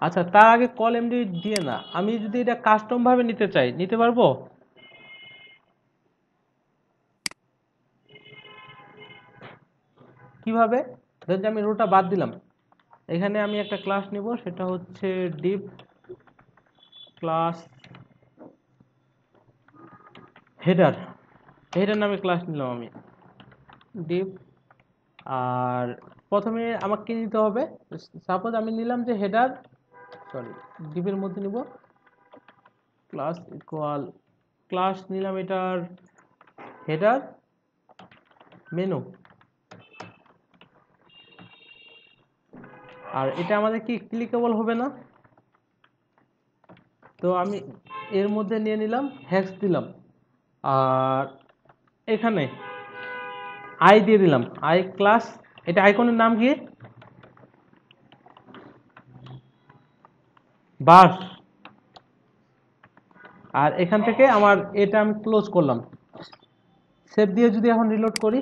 আচ্ছা তার আগে কল MD দিয়ে না, আমি যদি এটা কাস্টম ভাবে নিতে চাই, নিতে পারবো? কিভাবে? ধরেন যে আমি রোটা বাদ দিলাম, এখানে আমি একটা ক্লাস নিব, সেটা হচ্ছে ডিপ ক্লাস হেডার, হেডার নামে ক্লাস নিলাম আমি, ডিপ। আর প্রথমে আমাকে কি নিতে হবে, সাপোজ আমি নিলাম যে হেডার, সরি, ডিপের মধ্যে নিব ক্লাস ইকুয়াল, ক্লাস নিলাম এটার হেডার মেনু। আর এটা আমাদের কি ক্লিকেবল হবে না, তো আমি এর মধ্যে নিয়ে নিলাম, হ্যাশ দিলাম। আর এখানে আই দিয়ে দিলাম, আই ক্লাস, এটা আইকনের নাম কি, বাস। আর এখান থেকে আমার এটা আমি ক্লোজ করলাম, সেভ দিয়ে যদি এখন রিলোড করি,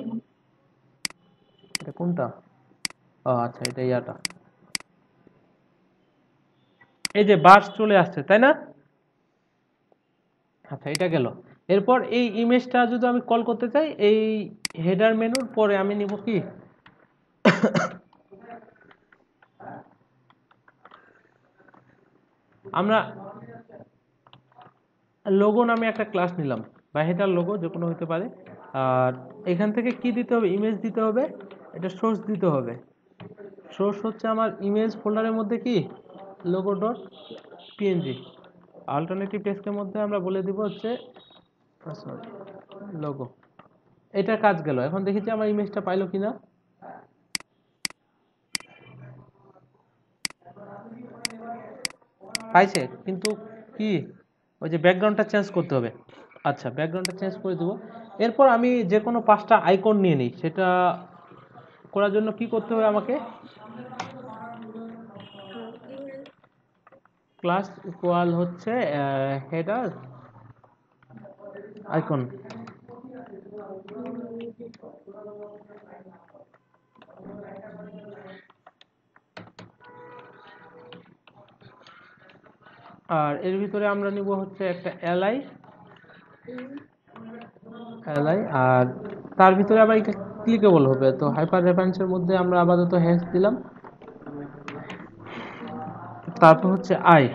এটা কোনটা, ও আচ্ছা এটা ইয়াটা, এই যে বাস চলে আসছে, তাই না? আচ্ছা এটা গেল। এরপর এই ইমেজটা যদি আমি কল করতে চাই, এই হেডার মেনুর পরে আমি নিব কি, আমরা লোগো নামে একটা ক্লাস নিলাম, বা হেডার লোগো যে কোনো হতে পারে। আর এখান থেকে কি দিতে হবে, ইমেজ দিতে হবে, এটা সোর্স দিতে হবে। সোর্স হচ্ছে আমার ইমেজ ফোল্ডারের মধ্যে কি লোগো ডট পিএনজি, অল্টারনেটিভ টেক্সটের মধ্যে আমরা বলে দিব হচ্ছে সরি লোগো। এটা কাজ গেল। এখন দেখি যে আমার ইমেজটা পাইলো কিনা। পাইছে, কিন্তু কি ওই যে ব্যাকগ্রাউন্ডটা চেঞ্জ করতে হবে। আচ্ছা, ব্যাকগ্রাউন্ডটা চেঞ্জ করে দেবো। এরপর আমি যে কোনো 5টা আইকন নিয়ে নিই। সেটা করার জন্য কি করতে হবে আমাকে? ক্লাস ইকুয়াল হচ্ছে হেডার আইকন। আর এর ভিতরে আমরা নিব হচ্ছে একটা এলআই, আর তার ভিতরে আবার এটা ক্লিকেবল হবে। তো হাইপার রেফারেন্সের মধ্যে আমরা আপাতত হ্যাশ দিলাম। তারপর হচ্ছে আই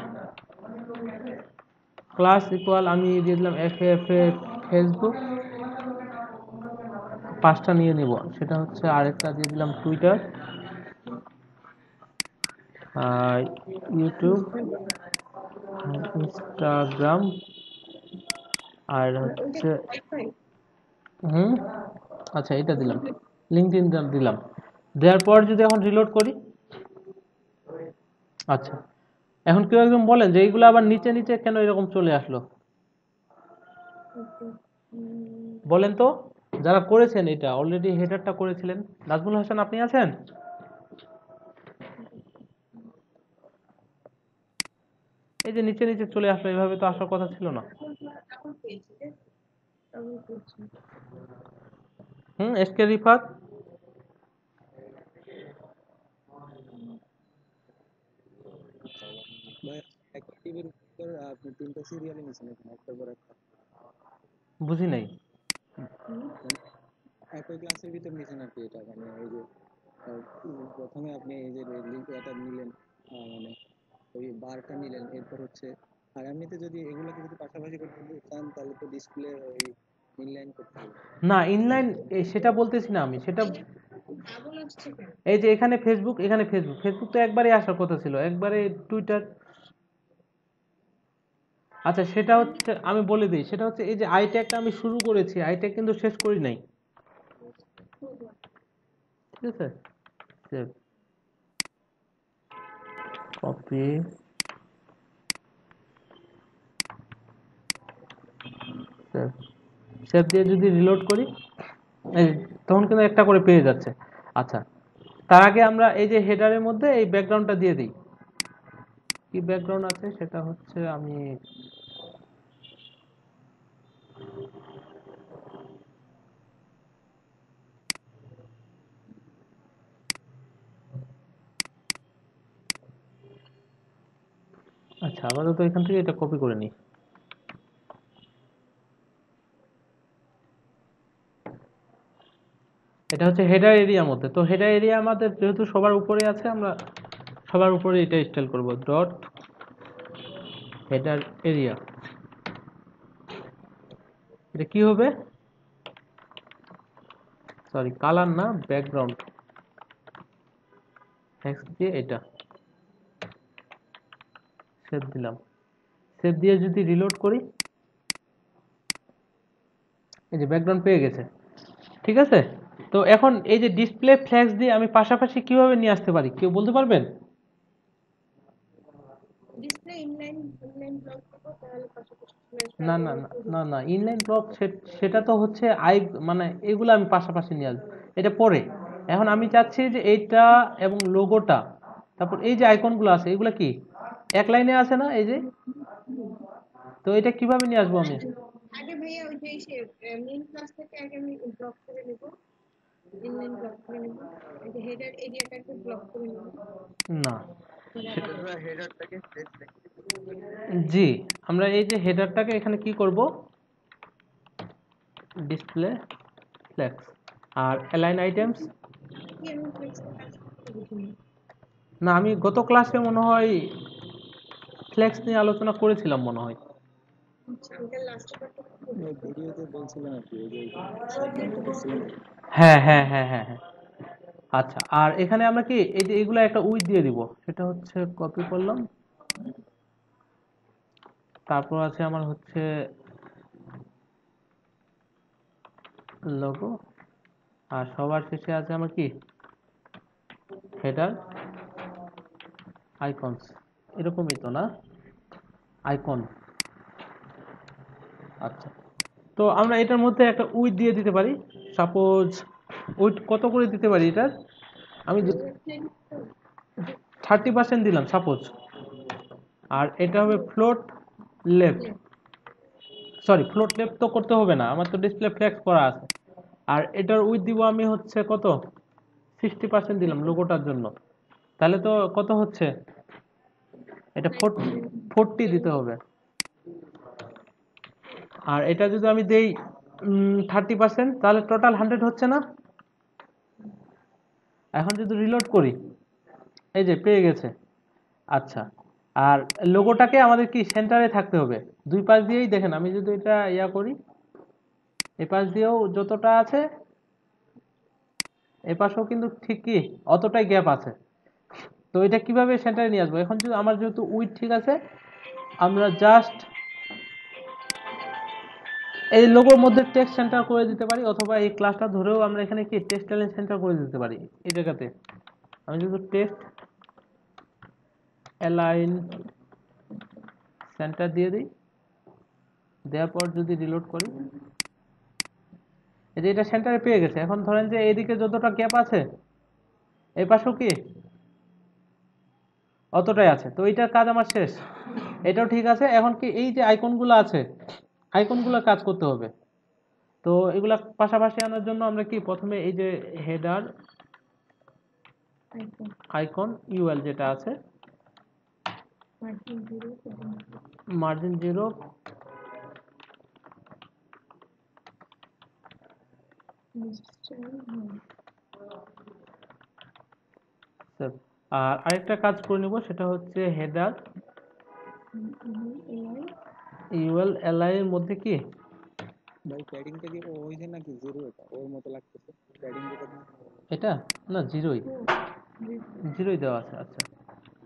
ক্লাস ইকুয়াল আমি দিয়ে দিলাম এফ এফ এ ফেসবুক, 5টা নিয়ে নিব। সেটা হচ্ছে আরেকটা দিয়ে দিলাম টুইটার, ইউটিউব, ইনস্টাগ্রাম, আর হচ্ছে হুম আচ্ছা এটা দিলাম, লিঙ্কডইন দিলাম। দেওয়ার পর যদি এখন রিলোড করি, আচ্ছা এখন কেউ একজন বলেন যে এইগুলো আবার নিচে নিচে কেন এরকম চলে আসলো, বলেন তো। যারা করেছেন এটা অলরেডি হেডারটা করেছিলেন, নাজমুল হাসান আপনি আছেন? এই যে নিচে নিচে চলে আসলো, এভাবে তো আসার কথা ছিল না। এসকে রিফাত, একটা টিভির উপর আপনি 3টা সিরিয়ালে নিছেন এখানে একটার পর একটা, বুঝি নাই। মানে একই ক্লাসের ভিতর নিছেন আর কি। এটা মানে এই যে প্রথমে আপনি এই যে লিঙ্ক এটা নিলেন, মানে ওই বারটা নিলেন, এরপর হচ্ছে আর এমনিতে যদি এগুলোকে যদি পাশাপাশি করতে চান তাহলে তো ডিসপ্লে ওই ইনলাইন করতে হবে। না ইনলাইন সেটা বলতেছি না আমি, সেটা এই যে এখানে ফেসবুক, এখানে ফেসবুক, ফেসবুক তো একবারে আসার কথা ছিল, একবারে টুইটার। আচ্ছা সেটা হচ্ছে আমি বলে দিই, সেটা হচ্ছে এই যে আই ট্যাগটা আমি শুরু করেছি, আই ট্যাগ কিন্তু শেষ করি নাই। ঠিক আছে, সেভ, কপি, সেভ, সেভ দিয়ে যদি রিলোড করি, এই তখন কিন্তু একটা করে পেয়ে যাচ্ছে। আচ্ছা তার আগে আমরা এই যে হেডারের মধ্যে এই ব্যাকগ্রাউন্ডটা দিয়ে দিই। কি ব্যাকগ্রাউন্ড আছে সেটা হচ্ছে আমি আচ্ছা আপাতত এখান থেকে এটা কপি করে নিই। এটা হচ্ছে হেডার এরিয়ার মধ্যে। তো হেডার এরিয়া আমাদের যেহেতু সবার উপরে আছে, আমরা সবার উপরে এটা স্টাইল করব, ডট হেডার এরিয়া। এটা কি হবে, সরি কালার না, ব্যাকগ্রাউন্ড, টেক্সট দিয়ে এটা সেভ দিলাম। সেভ দিয়ে যদি রিলোড করি, এই যে ব্যাকগ্রাউন্ড পেয়ে গেছে। ঠিক আছে, তো এখন এই যে ডিসপ্লে ফ্ল্যাক্স দিয়ে আমি পাশাপাশি কিভাবে নিয়ে আসতে পারি, কেউ বলতে পারবেন? ডিসপ্লে ইনলাইন ইনলাইন ব্লক করব তাহলে পাশাপাশি চলে আসবে না আর না ওরা না তো না না, ইনলাইন ব্লক সেটা তো হচ্ছে আই, মানে এগুলো আমি পাশাপাশি নিয়ে আসবো, এটা পরে। এখন আমি চাচ্ছি যে এইটা এবং লোগোটা, তারপর এই যে আইকনগুলো আছে এগুলো কি এক লাইনে আছে না, এই যে, তো এটা কিভাবে নিয়ে আসবো আমি? আগে ভাইয়া ওই যে সে মেইন ক্লাস থেকে আগে আমি ব্লক করে নেব, ইনলাইন ব্লক করে নেব, এই যে হেডার এরিয়াটাকে ব্লক করে নেব, না তাহলে সে- আবার আমরা হেডারটাকে ফ্লেক্স রেখে দিব। জি, আমরা এই যে হেডারটাকে এখানে কি করব, ডিসপ্লে ফ্লেক্স, আর অ্যালাইন আইটেমস। কি আমি ফ্লেক্সের কাজ করতে বুঝিনি। না আমি গত ক্লাসে মনে হয় ফ্লেক্স নিয়ে আলোচনা করেছিলাম মনে হয়। আচ্ছা আমি তাহলে লাস্টের পার্টটা করতে ওই ভিডিওতে বলছিলেন আর কি, ওই যে শর্ট ব্যাংকটা করছিলেন না? হ্যাঁ হ্যাঁ হ্যাঁ হ্যাঁ হ্যাঁ। আচ্ছা আর এখানে আমরা কি এই যে এগুলো একটা উইথ দিয়ে দিব, সেটা হচ্ছে কপি করলাম। তারপর আছে আমার হচ্ছে লোগো, আর সবার শেষে আছে আমার কি হেডার আইকনস, এরকমই তো না? আইকন। আচ্ছা, তো আমরা এটার মধ্যে একটা উইথ দিয়ে দিতে পারি। সাপোজ উইথ কত করে দিতে পারি এটার? আমি 30% দিলাম সাপোজ। আর এটা হবে float left, sorry float left তো করতে হবে না, আমার তো ডিসপ্লে ফ্লেক্স করা আছে। আর এটার উইথ দিব আমি হচ্ছে কত, 60% দিলাম লোগোটার জন্য। তাহলে তো কত হচ্ছে, এটা 40 দিতে হবে। আর এটা যদি আমি দেই 30%, তাহলে টোটাল 100 হচ্ছে না? এখন যদি রিলোড করি, এই যে পেয়ে গেছে। আচ্ছা, আর লোগোটাকে আমাদের কি সেন্টারে থাকতে হবে, দুই পাশ দিয়েই দেখেন। আমি যদি এটা ইয়া করি, এ পাশ দিয়েও যতটা আছে, এ পাশেও কিন্তু ঠিক কি অতটাই গ্যাপ আছে। তো এটা কিভাবে সেন্টারে নিয়ে আসবো? এখন যদি আমার যেহেতু উইথ ঠিক আছে, আমরা জাস্ট এই লোগোর মধ্যে টেক্সট সেন্টার করে দিতে পারি, অথবা এই ক্লাসটা ধরেও আমরা এখানে কি টেক্সট এলাইন সেন্টার করে দিতে পারি। এই জায়গাতে আমি যদি টেক্সট অ্যালাইন সেন্টার দিয়ে দিই, দেওয়ার পর যদি রিলোড করি, এই যে এটা সেন্টারে পেয়ে গেছে। এখন ধরেন যে এইদিকে যতটা গ্যাপ আছে, এই পাশেও কি অতটাই আছে। তো এইটার কাজ আমার শেষ, এটাও ঠিক আছে। এখন কি এই যে আইকনগুলো আছে, আইকনগুলো কাজ করতে হবে। তো এগুলা পাশাপাশি আনার জন্য আমরা কি প্রথমে এই যে হেডার আইকন ইউএল যেটা আছে, মার্জিন 0, আর আরেকটা কাজ করে নিব, সেটা হচ্ছে হেডার ইউএল এলআই এর মধ্যে কি ভাই প্যাডিংটা কি ওইছে নাকি জিরো? এটা ওর মতো লাগতেছে প্যাডিং যেটা দিন। এটা না, জিরোই জিরোই দেওয়া আছে। আচ্ছা,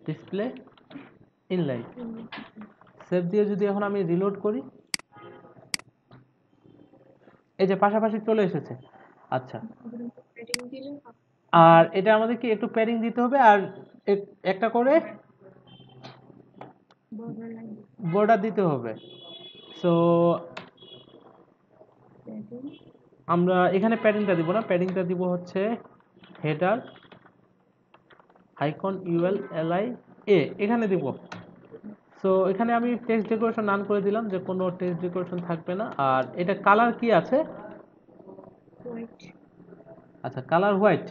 ডিসপ্লে ইনলাইন সেভ দিয়ে যদি এখন আমি রিলোড করি, এই যে পাশাপাশি চলে এসেছে। আচ্ছা, আর এটা আমাদের কি একটু প্যাডিং দিতে হবে, আর একটা করে বর্ডার দিতে হবে। সো আমরা এখানে প্যাডিংটা দিব না, প্যাডিংটা দিব হচ্ছে হেডার আইকন ইউএল এলআই এ, এখানে দিব। সো এখানে আমি টেক্সট ডেকোরেশন নান করে দিলাম, যে কোনো টেক্সট ডেকোরেশন থাকবে না। আর এটা কালার কি আছে? আচ্ছা, কালার হোয়াইট।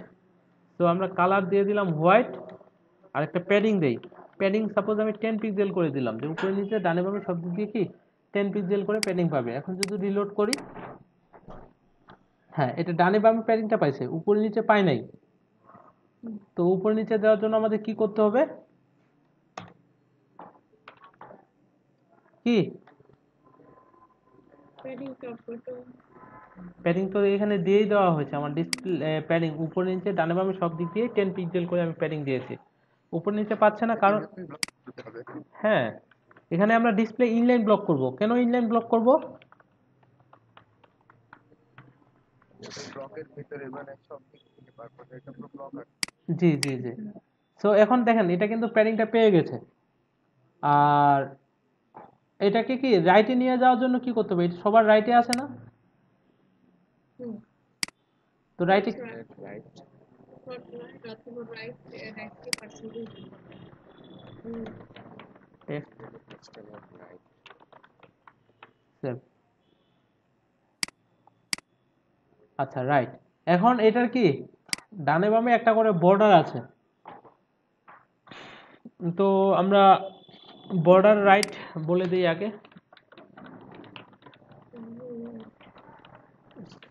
তো আমরা কালার দিয়ে দিলাম হোয়াইট, আর একটা প্যাডিং দেই। প্যাডিং সাপোজ আমি 10 পিক্সেল করে দিলাম, যে উপরে নিচে ডানে বামে সব দিক দিয়ে কি 10 পিক্সেল করে প্যাডিং পাবে। এখন যদি রিলোড করি, হ্যাঁ এটা ডানে বামে প্যাডিংটা পাইছে, উপরে নিচে পায় নাই। তো উপরে নিচে দেওয়ার জন্য আমাদের কি করতে হবে, কি প্যাডিং তো এখানে দিয়েই দেওয়া হয়েছে আমার ডিসপ্লে প্যাডিং উপরে নিচে ডানে বামে সব দিক দিয়ে 10 পিক্সেল করে আমি প্যাডিং দিয়েছি। উপরে নিচে পাচ্ছে না কারণ, হ্যাঁ এখানে আমরা ডিসপ্লে ইনলাইন ব্লক করব। কেন ইনলাইন ব্লক করব? ব্লকের ভিতরে মানে সব দিক থেকে পারবো, এটা পুরো ব্লক আছে। জি জি জি। সো এখন দেখেন এটা কিন্তু প্যাডিংটা পেয়ে গেছে। আর এটাকে কি রাইটে নিয়ে যাওয়ার জন্য কি করতে হবে? এটা সবার রাইটে আছে না? তো রাইটে right text text about right. Save. আচ্ছা রাইট। এখন এটার কি ডানে বামে একটা করে বর্ডার আছে। তো আমরা বর্ডার রাইট বলে দিই আগে,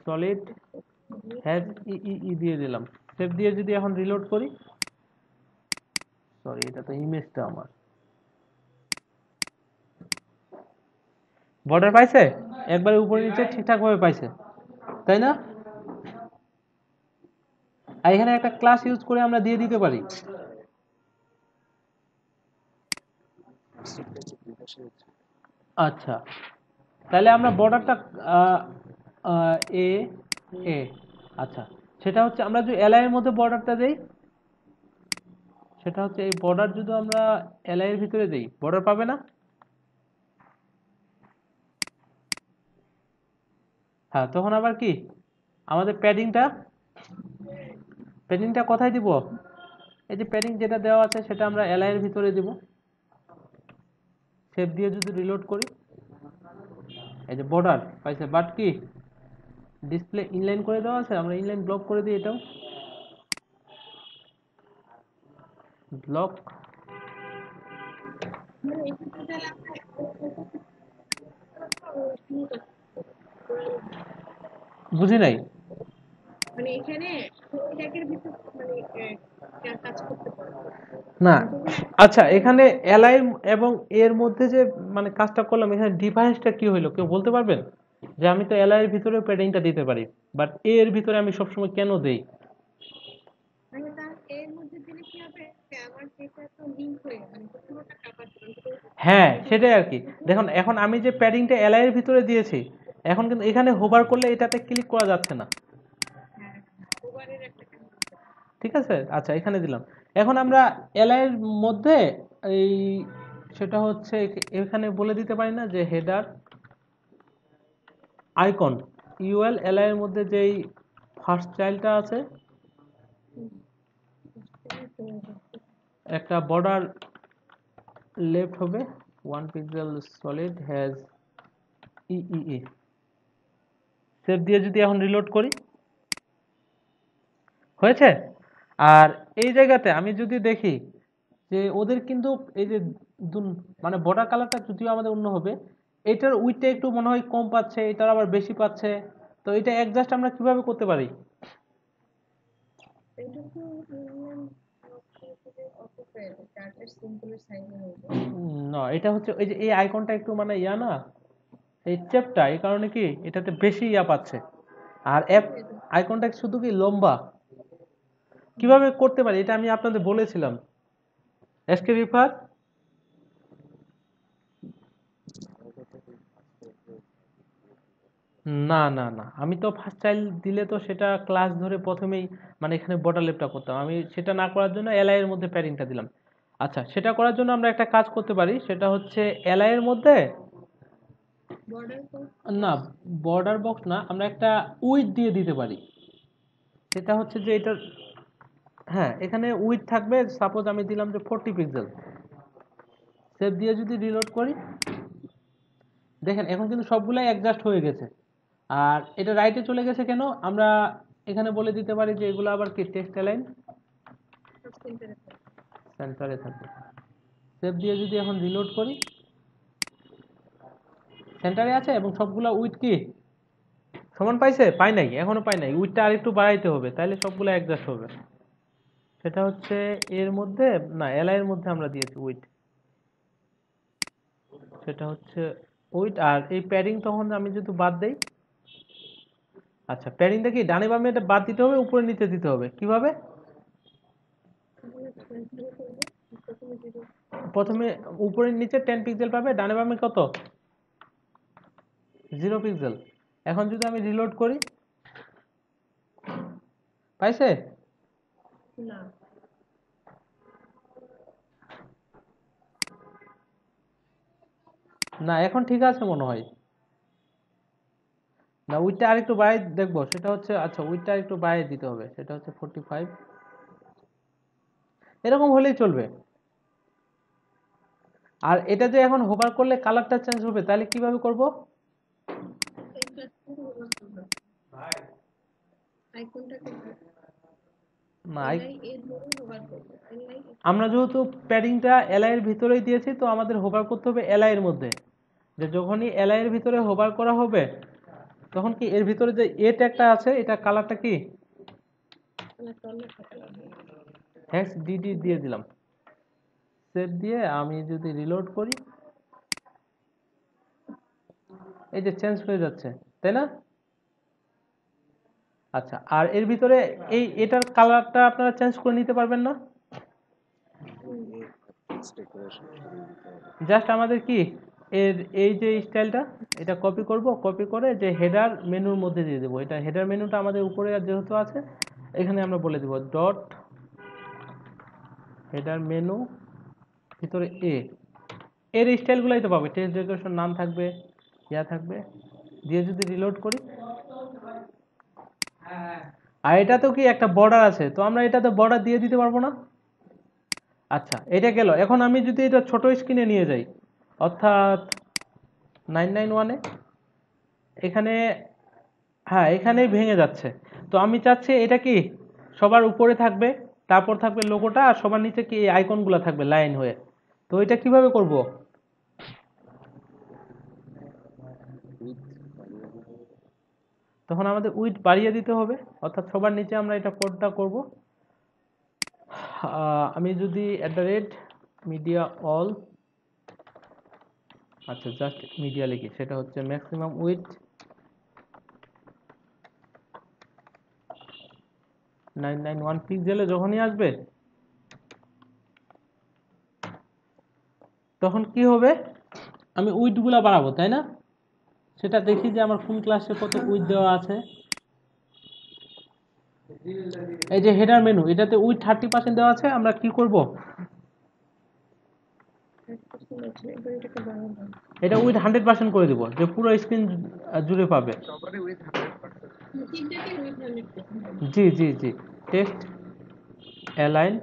সলিড হ্যাজ ই দিয়ে দিলাম, সেভ দিয়ে যদি এখন রিলোড করি, সরি এটা তো ইমেজটা আমার, বর্ডার পাইছে একবারে উপরে নিচে ঠিকঠাক ভাবে পাইছে, তাই না? আর এখানে একটা ক্লাস ইউজ করে আমরা দিয়ে দিতে পারি। আচ্ছা, তাহলে আমরা বর্ডারটা এ এ আচ্ছা, সেটা হচ্ছে আমরা যদি এলআই এর মধ্যে বর্ডারটা দেই, সেটা হচ্ছে এই বর্ডার যদি আমরা এলআই এর ভিতরে দেই, বর্ডার পাবে না? হ্যাঁ, তখন আবার কি আমাদের প্যাডিংটা কোথায় দিব? এই যে প্যাডিং যেটা দেওয়া আছে সেটা আমরা এলআই এর ভিতরে দিব। সেভ দিয়ে যদি রিলোড করি, এই যে বর্ডার পাইছে, বাট কি ডিসপ্লে ইনলাইন করে দেওয়া আছে, আমরা ইনলাইন ব্লক করে দিই, এটাও ব্লক। মানে এক্ষেত্রে তাহলে আমরা বুঝি নাই। মানে এখানে ট্যাগের ভিতর মানে কাজ করতে পারবো না, যতগুলো আচ্ছা, এখানে এলআই এবং এর মধ্যে যে মানে কাজটা করলাম, এখানে ডিফারেন্সটা কি হইলো কেউ বলতে পারবেন? যে আমি তো এলআই এর ভিতরে প্যাডিংটা দিতে পারি, বাট এ এর ভিতরে আমি সবসময় কেন দেই? মানে তার এর মধ্যে দিলে কি হবে আমার ডেটা তো লিংক হয়ে মানে পুরোটা কাভার করবে হ্যাঁ, সেটাই আর কি। দেখুন, এখন আমি যে প্যাডিংটা এলআই এর ভিতরে দিয়েছি, এখন কিন্তু এখানে হোভার করলে এটাতে ক্লিক করা যাচ্ছে না। হ্যাঁ ওভারের একটা কাজ ঠিক আছে, আচ্ছা, এখানে দিলাম। এখন আমরা এলআই এর মধ্যে এই সেটা হচ্ছে এখানে বলে দিতে পারি না যে হেডার আইকন ইউএল এলআই এর মধ্যে যেই ফার্স্ট চাইল্ডটা আছে, একটা বর্ডার লেফট হবে 1 pixel solid has EE. Save দিয়ে যদি এখন রিলোড করি, হয়েছে। আর এই জায়গাতে আমি যদি দেখি যে ওদের কিন্তু এই যে মানে বর্ডার কালারটা যদিও আমাদের অন্য হবে, এটার উইডটা একটু মনে হয় কম পাচ্ছে, এটার আবার বেশি পাচ্ছে। তো এটা অ্যাডজাস্ট আমরা কিভাবে করতে পারি? এটা তো অটো চার্টের সিম্পলের সাইজে হবে না, এটা হচ্ছে ওই যে এই আইকনটা একটু মানে ইয়া না, এই চেপটা, এই কারণে কি এটাতে বেশি ইয়া পাচ্ছে। আর অ্যাপ আইকনটা শুধু কি লম্বা। কিভাবে করতে পারি এটা আমি আপনাদের বলেছিলাম। এসকে রিফার। না না না, আমি তো ফার্স্ট চাইল্ড দিলে তো সেটা ক্লাস ধরে প্রথমেই মানে এখানে বর্ডার লেফটটা করতাম, আমি সেটা না করার জন্য এলআই এর মধ্যে প্যাডিংটা দিলাম। আচ্ছা, সেটা করার জন্য আমরা একটা কাজ করতে পারি, সেটা হচ্ছে এলআই এর মধ্যে বর্ডার না, বর্ডার বক্স না, আমরা একটা উইডথ দিয়ে দিতে পারি। সেটা হচ্ছে যে এটার, হ্যাঁ, এখানে উইডথ থাকবে, সাপোজ আমি দিলাম যে 40 পিক্সেল। সেভ দিয়ে যদি রিলোড করি, দেখেন এখন কিন্তু সবগুলাই অ্যাডজাস্ট হয়ে গেছে। আর এটা রাইটে চলে গেছে কেন? আমরা এখানে বলে দিতে পারি যে এগুলো আবার কি টেক্সট অ্যালাইন সেন্টারে থাকবে। সেভ দিয়ে যদি এখন রিলোড করি, সেন্টারে আছে এবং সবগুলা উইথ কি সমান পাইছে? পাই নাই, এখনো পাই নাই, উইথটা আরেকটু বাড়াইতে হবে, তাহলে সবগুলো অ্যাডজাস্ট হবে। সেটা হচ্ছে এর মধ্যে না, এলআই এর মধ্যে আমরা দিয়েছি উইথ, সেটা হচ্ছে উইথ। আর এই প্যাডিং তখন আমি যদি বাদ দেই, আচ্ছা, প্যাডিংটা কি ডানে বামে এটা বাদ দিতে হবে, উপরে নিচে দিতে হবে, কিভাবে? প্রথমে উপরে নিচে 10 পিক্সেল পাবে, ডানে বামে কত? 0 পিক্সেল। এখন যদি আমি রিলোড করি, পাইছে? না না, এখন ঠিক আছে মনে হয়। না, উইডটা আরেকটু বাড়াই দেখবো, সেটা হচ্ছে, আচ্ছা, উইডটা আরেকটু বাড়াই দিতে হবে, সেটা হচ্ছে 45। এরকম হলেই চলবে। আর এটা যে এখন হোভার করলে কালারটা চেঞ্জ হবে, তাহলে কিভাবে করব? আইকনটাকে না, এলআই এর ধরে হোভার করবে এলআই আমরা যেহেতু প্যাডিংটা এলআই এর ভিতরেই দিয়েছি, তো আমাদের হোভার করতে হবে এলআই এর মধ্যে। যে যখনই এলআই এর ভিতরে হোভার করা হবে, তখন কি এর ভিতরে যে এ ট্যাগটা আছে, এটা কালারটা কি হেক্স ডিডি দিয়ে দিলাম। সেভ দিয়ে আমি যদি রিলোড করি, এই যে চেঞ্জ হয়ে যাচ্ছে, তাই না? আচ্ছা, আর এর ভিতরে এটার কালারটা আপনারা চেঞ্জ করে নিতে পারবেন না? জাস্ট আমাদের কি এর এই যে স্টাইলটা, এটা কপি করব, কপি করে যে হেডার মেনুর মধ্যে দিয়ে দেবো। এটা হেডার মেনুটা আমাদের উপরে আর যেহেতু আছে, এখানে আমরা বলে দেব ডট হেডার মেনু ভিতরে এর স্টাইলগুলাই তো পাবে, টেক্সট ডেকোরেশন নাম থাকবে, ইয়া থাকবে। দিয়ে যদি রিলোড করি, আর এটা তো কি একটা বর্ডার আছে, তো আমরা এটাতে বর্ডার দিয়ে দিতে পারবো না? আচ্ছা, এটা গেল। এখন আমি যদি এটা ছোট স্ক্রিনে নিয়ে যাই, অর্থাৎ 991-এ, এখানে, হ্যাঁ এখানেই ভেঙে যাচ্ছে। তো আমি চাচ্ছি এটা কি সবার উপরে থাকবে, তারপর থাকবে লোগোটা, আর সবার নিচে কি এই আইকনগুলো থাকবে লাইন হয়ে। তো এটা কিভাবে করব? তখন আমাদের উইডথ বাড়িয়ে দিতে হবে, অর্থাৎ সবার নিচে আমরা এটা কোডটা করব। আমি যদি @media all, আচ্ছা জাস্ট মিডিয়া লিখি, সেটা হচ্ছে ম্যাক্সিমাম উইডথ 991 পিক্সেলে যখনই আসবে, তখন কি হবে, আমি উইডথগুলো বাড়াবো, তাই না? সেটা দেখি যে আমার কোন ক্লাসে কত উইডথ দেওয়া আছে। এই যে হেডার মেনু, এটাতে উইডথ 30% দেওয়া আছে। আমরা কি করব, এবার এটাকে বাড়াবো। এটা উইডথ 100% করে দিব, যে পুরো স্ক্রিন জুড়ে পাবে। সবারই উইথ 100%। তিনটাতে উইথ 100%। জি জি জি, টেক্সট অ্যালাইন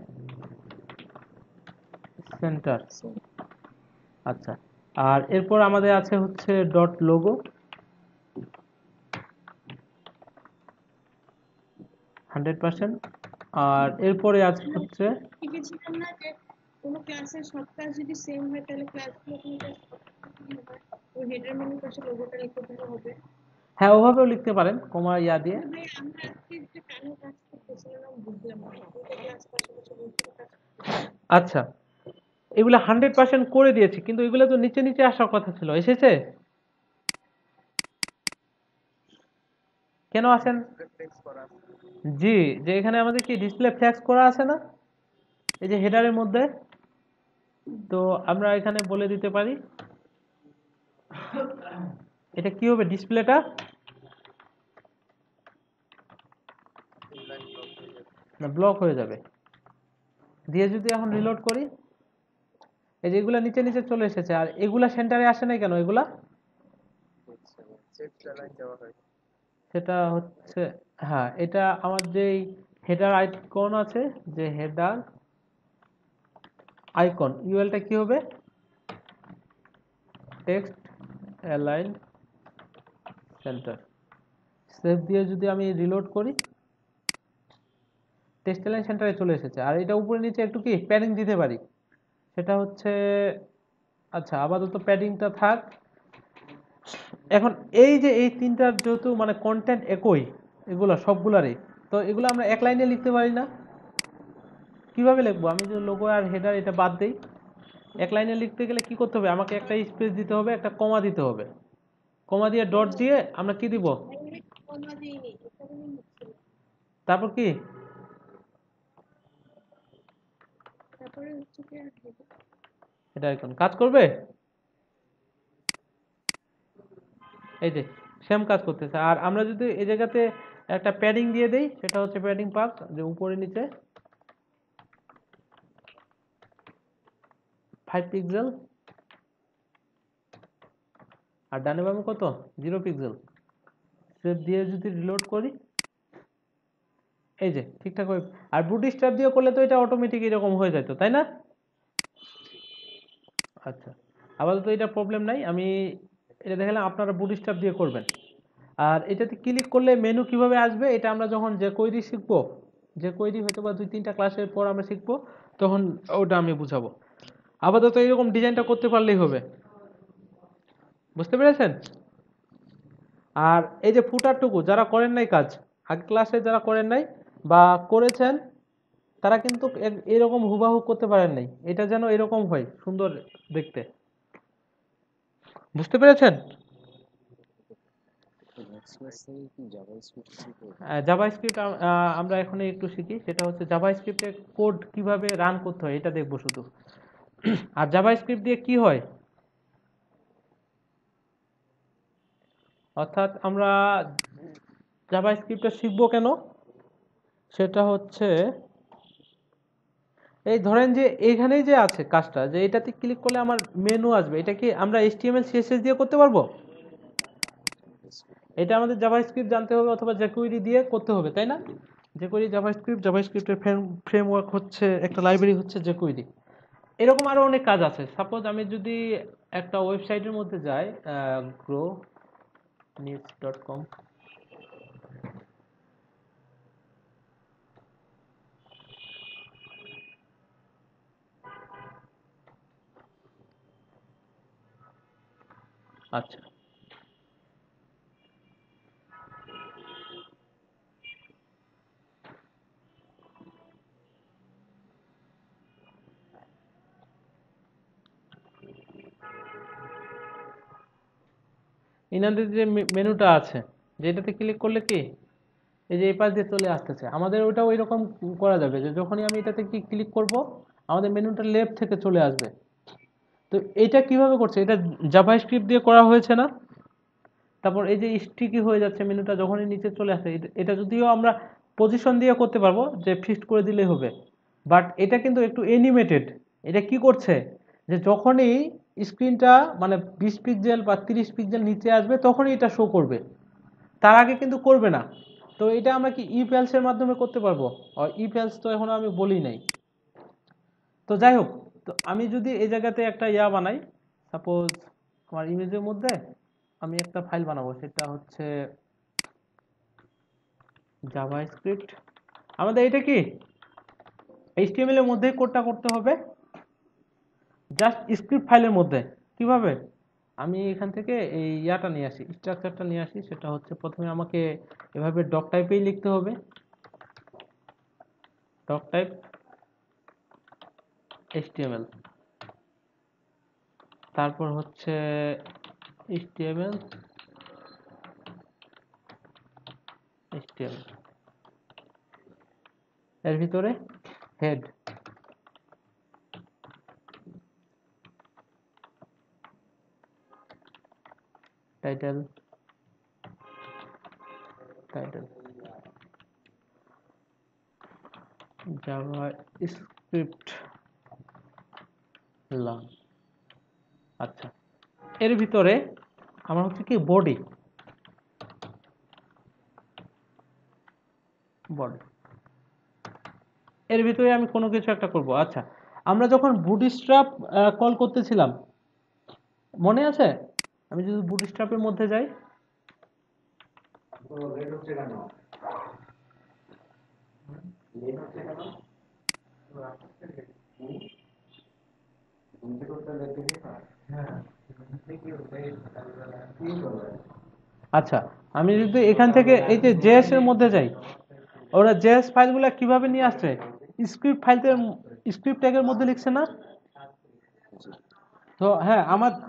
সেন্টার। আচ্ছা, আর এরপর আমাদের আছে হচ্ছে ডট লোগো 100%। আর এরপরে আছে হচ্ছে, শিখেছিলাম না যে কোনো ক্লাসের সব ক্লাস যদি সেম হয় তাহলে ক্লাসগুলো ওই হেডার মেনুর পাশে লোগোটা লিখে দিলে হবে। হ্যাঁ ওভাবেও লিখতে পারেন কমা ইয়া দিয়ে। ভাই আমরা আজকে যে কেন কাজ করতেছিলাম বুঝলাম না, ক্লাস পাশাপাশি বলছিল কাজ করতে। আচ্ছা, এগুলো 100% করে দিয়েছি, কিন্তু এগুলো তো নিচে নিচে আসার কথা ছিল, এসেছে? কেন আসেন? টেক্সট করা আছে। জি, যে এখানে আমাদের কি ডিসপ্লে ফ্ল্যাক্স করা আছে না, এই যে হেডারের মধ্যে। তো আমরা এখানে বলে দিতে পারি এটা কি হবে, ডিসপ্লেটা লাইন ব্লক হয়ে যাবে। না ব্লক হয়ে যাবে। দিয়ে যদি এখন রিলোড করি, এই যে এগুলা নিচে নিচে চলে এসেছে, আর এগুলা সেন্টারে আসে নাই কেন এগুলা? সেট লাইন দেওয়া হয়। সেটা হচ্ছে, হ্যাঁ এটা আমার যেই হেডার আইকন আছে, যে হেডার আইকন ইউএলটা কি হবে, টেক্সট অ্যালাইন সেন্টার। সেভ দিয়ে যদি আমি রিলোড করি, টেক্সট অ্যালাইন সেন্টারে চলে এসেছে। আর এটা উপরে নিচে একটু কি প্যাডিং দিতে পারি, সেটা হচ্ছে, আচ্ছা আপাতত প্যাডিংটা থাক। এখন এই যে এই তিনটার যেহেতু মানে কন্টেন্ট একই, এগুলো সবগুলারই, তো এগুলো আমরা এক লাইনে লিখতে পারি না। কিভাবে লিখবো, আমি যে লোগো আর হেডার এটা বাদ দেই, এক লাইনে লিখতে গেলে কি করতে হবে, আমাকে একটা স্পেস দিতে হবে, একটা কমা দিতে হবে। কমা দিয়ে ডট দিয়ে আমরা কি দিব, কমা দিইনি, এখানে লিখছিলাম। তারপর কি, তারপরে হচ্ছে কি আর দেবো। এটা এখন কাজ করবে, এই যে সেম কাজ করতেছে। আর আমরা যদি এই জায়গাতে একটা প্যাডিং দিয়ে দেই, সেটা হচ্ছে প্যাডিং পাথ, যে উপরে নিচে 5 পিক্সেল, আর ডানে বামে কত, 0 পিক্সেল। সেভ দিয়ে যদি রিলোড করি, এই যে ঠিকঠাক হয়ে, আর বুট স্টার্ট দিয়ে করলে তো এটা অটোমেটিক এরকম হয়ে যেত, তাই না? আচ্ছা, আপাতত এটা প্রবলেম নাই, আমি এটা দেখালাম, আপনারা বুট স্টার্ট দিয়ে করবেন। আর এটাতে ক্লিক করলে মেনু কিভাবে আসবে, এটা আমরা যখন যে কোয়েরি শিখবো, যে কোয়েরি হয়তো বা 2-3টা ক্লাসের পর আমরা শিখবো, তখন ওটা আমি বুঝাবো। আপাতত এরকম ডিজাইনটা করতে পারলেই হবে, বুঝতে পেরেছেন? আর এই যে ফুটারটুকু যারা করেন নাই কাজ, আগে ক্লাসে যারা করেন নাই বা করেছেন, তারা কিন্তু এরকম হুবাহু করতে পারেন নাই, এটা যেন এরকম হয় সুন্দর দেখতে, বুঝতে পেরেছেন? জাভাস্ক্রিপ্ট আমরা এখন একটু শিখি, সেটা হচ্ছে জাভাস্ক্রিপ্টের কোড কিভাবে রান করতে হয় এটা দেখবো শুধু। আর জাভাস্ক্রিপ্ট দিয়ে কি হয়, অর্থাৎ আমরা জাভাস্ক্রিপ্টটা শিখবো কেন, সেটা হচ্ছে, এই ধরেন যে এইখানেই যে আছে কাজটা, যে এটাতে ক্লিক করলে আমার মেনু আসবে, এটা কি আমরা HTML CSS দিয়ে করতে পারবো? এটা আমাদের জাভাস্ক্রিপ্ট জানতে হবে অথবা jQuery দিয়ে করতে হবে, তাই না? jQuery জাভাস্ক্রিপ্টের ফ্রেমওয়ার্ক হচ্ছে একটা লাইব্রেরি হচ্ছে jQuery। এরকম আরো অনেক কাজ আছে। সাপোজ আমি যদি একটা ওয়েবসাইটের মধ্যে যাই, growniche.com, আচ্ছা ইনাদের যে মেনুটা আছে, যেটাতে ক্লিক করলে কি এই যে এই পাশ দিয়ে চলে আসতেছে, আমাদের ওইটা ওই রকম করা যাবে যে যখনই আমি এটাতে কি ক্লিক করব আমাদের মেনুটা লেফট থেকে চলে আসবে। তো এটা কিভাবে করছে, এটা জাভাস্ক্রিপ্ট দিয়ে করা হয়েছে না? তারপর এই যে স্টিকি হয়ে যাচ্ছে মেনুটা যখনই নিচে চলে আসে, এটা যদিও আমরা পজিশন দিয়ে করতে পারবো যে ফিক্সড করে দিলেই হবে, বাট এটা কিন্তু একটু অ্যানিমেটেড। এটা কি করছে যে যখনই স্ক্রিনটা মানে 20 পিক্সেল বা 30 পিক্সেল নিচে আসবে তখনই এটা শো করবে, তার আগে কিন্তু করবে না। তো এটা আমরা কি ইফ এলস এর মাধ্যমে করতে পারবো? ইফ এলস তো এখনো আমি বলি নাই। তো যাই হোক, তো আমি যদি এই জায়গাতে একটা বানাই, সাপোজ আমার ইমেজের মধ্যে আমি একটা ফাইল বানাবো, সেটা হচ্ছে জাভাস্ক্রিপ্ট। আমাদের এটা কি এইচটিএমএল এর মধ্যেই কোডটা করতে হবে, জাস্ট স্ক্রিপ্ট ফাইলের মধ্যে। কিভাবে? আমি এখান থেকে এই নিয়ে আসি, স্ট্রাকচারটা নিয়ে আসি। সেটা হচ্ছে প্রথমে আমাকে এভাবে ডক টাইপেই লিখতে হবে, ডক টাইপ এইচটিএমএল, তারপর হচ্ছে এইচটিএমএল এইচটিএমএল এর ভিতরে head, title, title JavaScript learn. আচ্ছা, এর ভিতরে আমার হচ্ছে কি বডি, বডি এর ভিতরে আমি কোনো কিছু একটা করব। আচ্ছা, আমরা যখন বুটস্ট্র্যাপ কল করতেছিলাম মনে আছে? আমি যদি বুটস্ট্র্যাপের মধ্যে যাই, আচ্ছা আমি যদি এখান থেকে এই যে জেএস এর মধ্যে যাই, ওরা জেএস ফাইলগুলো কিভাবে নিয়ে আসছে? স্ক্রিপ্ট ফাইলতে স্ক্রিপ্ট ট্যাগের মধ্যে লিখছে না? তো হ্যাঁ,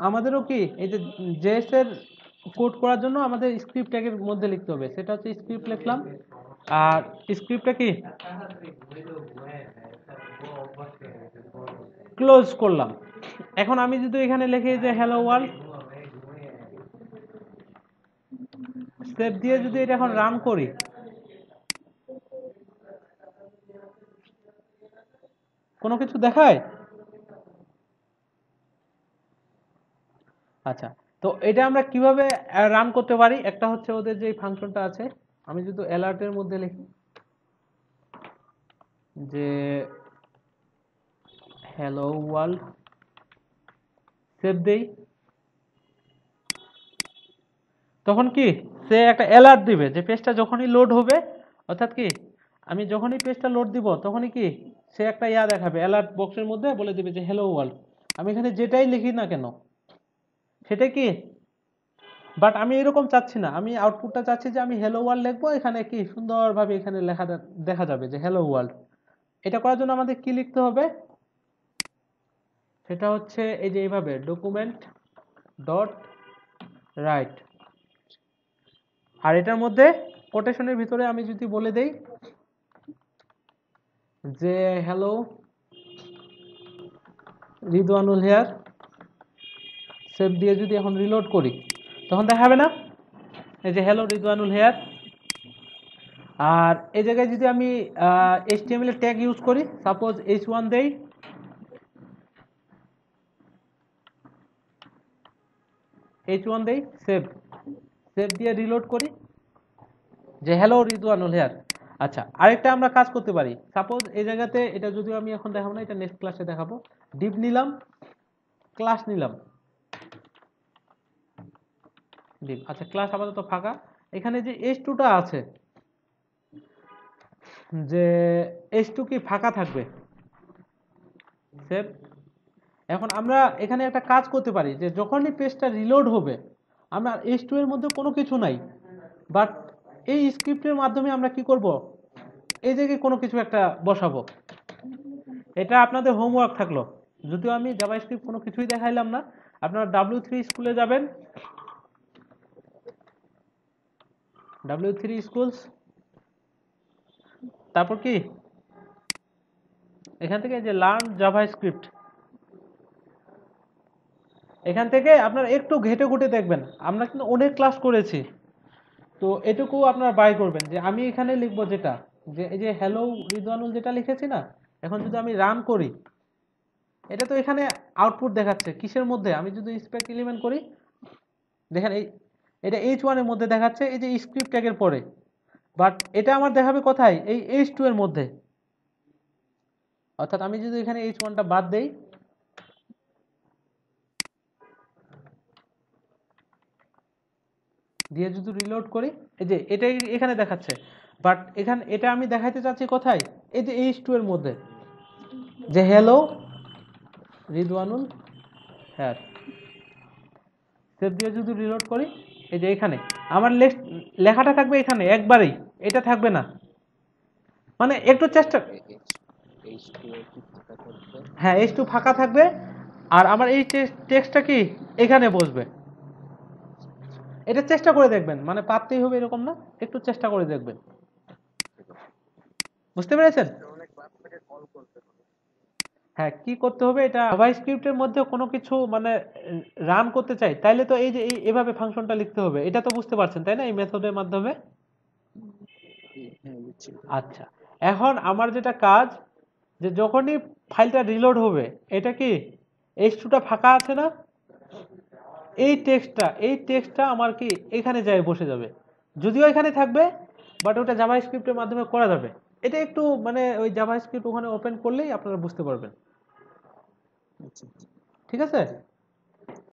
আমাদেরও কি এই যে জেএস এর কোড করার জন্য আমাদের স্ক্রিপ্ট ট্যাগের মধ্যে লিখতে হবে। সেটা হচ্ছে স্ক্রিপ্ট লিখলাম, আর স্ক্রিপ্টটা কি ক্লোজ করলাম। এখন আমি যদি এখানে লিখি যে হ্যালো ওয়ার্ল্ড, সেভ দিয়ে যদি এটা এখন রান করি, কোনো কিছু দেখায়? আচ্ছা, তো এটা আমরা কিভাবে রান করতে পারি? একটা হচ্ছে ওদের যে ফাংশনটা আছে, আমি যদি অ্যালার্টের মধ্যে লিখি যে হ্যালো ওয়ার্ল্ড, সেভ দেই, তখন কি সে একটা অ্যালার্ট দিবে যে পেজটা যখনই লোড হবে, অর্থাৎ কি আমি যখনই পেজটা লোড দিব তখনই কি সে একটা দেখাবে, অ্যালার্ট বক্সের মধ্যে বলে দিবে যে হ্যালো ওয়ার্ল্ড। আমি এখানে যেটাই লিখি না কেন সেটা কি, বাট আমি এরকম চাচ্ছি না, আমি আউটপুটটা চাচ্ছি যে আমি হ্যালো ওয়ার্ল্ড লিখবো, এখানে কি সুন্দরভাবে এখানে লেখা দেখা যাবে যে হ্যালো ওয়ার্ল্ড। এটা করার জন্য আমাদের কি লিখতে হবে? সেটা হচ্ছে এই যে এইভাবে ডকুমেন্ট ডট রাইট, আর এটার মধ্যে কোটেশনের ভিতরে আমি যদি বলে দেই যে হ্যালো রিদওয়ানুল হেয়ার, সেভ দিয়ে যদি এখন রিলোড করি তখন দেখাবে না এই যে হ্যালো রিদওয়ানুল হেয়ার। আর এই জায়গায় যদি আমি HTML এর ট্যাগ ইউজ করি, সাপোজ h1 দেই, h1 দেই, সেভ, সেভ দিয়ে রিলোড করি, যে হ্যালো রিদওয়ানুল হেয়ার। আচ্ছা, আরেকটা আমরা কাজ করতে পারি। সাপোজ এই জায়গাতে, এটা যদিও আমি এখন দেখাবো না, এটা নেক্সট ক্লাসে দেখাবো। ডিপ নিলাম, ক্লাস নিলাম, ডিপ। আচ্ছা, ক্লাস আপাতত ফাঁকা। এখানে যে H2টা আছে, যে H2 কি ফাঁকা থাকবে, সেভ। এখন আমরা এখানে একটা কাজ করতে পারি, যে যখনই পেজটা রিলোড হবে, আমরা H2 এর মধ্যে কোনো কিছু নাই, বাট এই স্ক্রিপ্টের মাধ্যমে আমরা কি করব, এই জায়গায় কোনো কিছু একটা বসাবো। এটা আপনাদের হোমওয়ার্ক থাকলো, যদিও আমি জাভাস্ক্রিপ্ট কোনো কিছুই দেখাইলাম না। আপনারা W3 স্কুলে যাবেন, W3 স্কুলস, তারপর কি এখান থেকে যে লার্ন জাভাস্ক্রিপ্ট, এখান থেকে আপনারা একটু ঘেটে ঘুটে দেখবেন। আমরা কিন্তু অনেক ক্লাস করেছি, তো এটুকু আপনারা বাই করবেন, যে আমি এখানে লিখবো যেটা, যে এই যে হ্যালো রিদওয়ানুল যেটা লিখেছি না, এখন যদি আমি রান করি, এটা তো এখানে আউটপুট দেখাচ্ছে কিসের মধ্যে, আমি যদি স্পেক এলিমেন্ট করি, দেখেন এই এটা H1 এর মধ্যে দেখাচ্ছে, এই যে স্ক্রিপ্ট ট্যাগের পরে, বাট এটা আমার দেখাবে কোথায়, এই H2 এর মধ্যে। অর্থাৎ আমি যদি এখানে H1টা বাদ দেই, দিয়ে যদি রিলোড করি, এই যে এটা এখানে দেখাচ্ছে, বাট এখানে এটা আমি দেখাইতে চাচ্ছি কোথায়, এই যে H2 এর মধ্যে, যে হ্যালো রিদওয়ানুল হ্যাঁ। সেভ দিয়ে যদি রিলোড করি, এই যে এখানে আমার লেখাটা থাকবে এখানে একবারেই, এটা থাকবে না। মানে একটু চেষ্টা, H2 এর কি ফাঁকা থাকবে? হ্যাঁ H2 ফাঁকা থাকবে, আর আমার এই টেক্সটটা কি এখানে বসবে। এটা চেষ্টা করে দেখবেন, মানে পারতেই হবে এরকম না, একটু চেষ্টা করে দেখবেন। বুঝতে পেরেছেন? অনেক ক্লাসটাকে কল করতে হবে। হ্যাঁ, কি করতে হবে, এটা জাভাস্ক্রিপ্টের মধ্যে কোনো কিছু মানে রান করতে চাই, তাইলে তো এই যে এভাবে ফাংশনটা লিখতে হবে। এটা তো বুঝতে পারছেন তাই না, এই মেথডের মাধ্যমে। হ্যাঁ বুঝছি। আচ্ছা, এখন আমার যেটা কাজ, যে যখনই ফাইলটা রিলোড হবে, এটা কি H2টা ফাঁকা আছে না, এই টেক্সটটা আমার কি এখানে যায় বসে যাবে, যদিও এখানে থাকবে, বাট ওটা জাভাস্ক্রিপ্টের মাধ্যমে করা যাবে। এটা একটু মানে ওই জাভাস্ক্রিপ্ট ওখানে ওপেন করলেই আপনারা বুঝতে পারবেন। আচ্ছা। ঠিক আছে।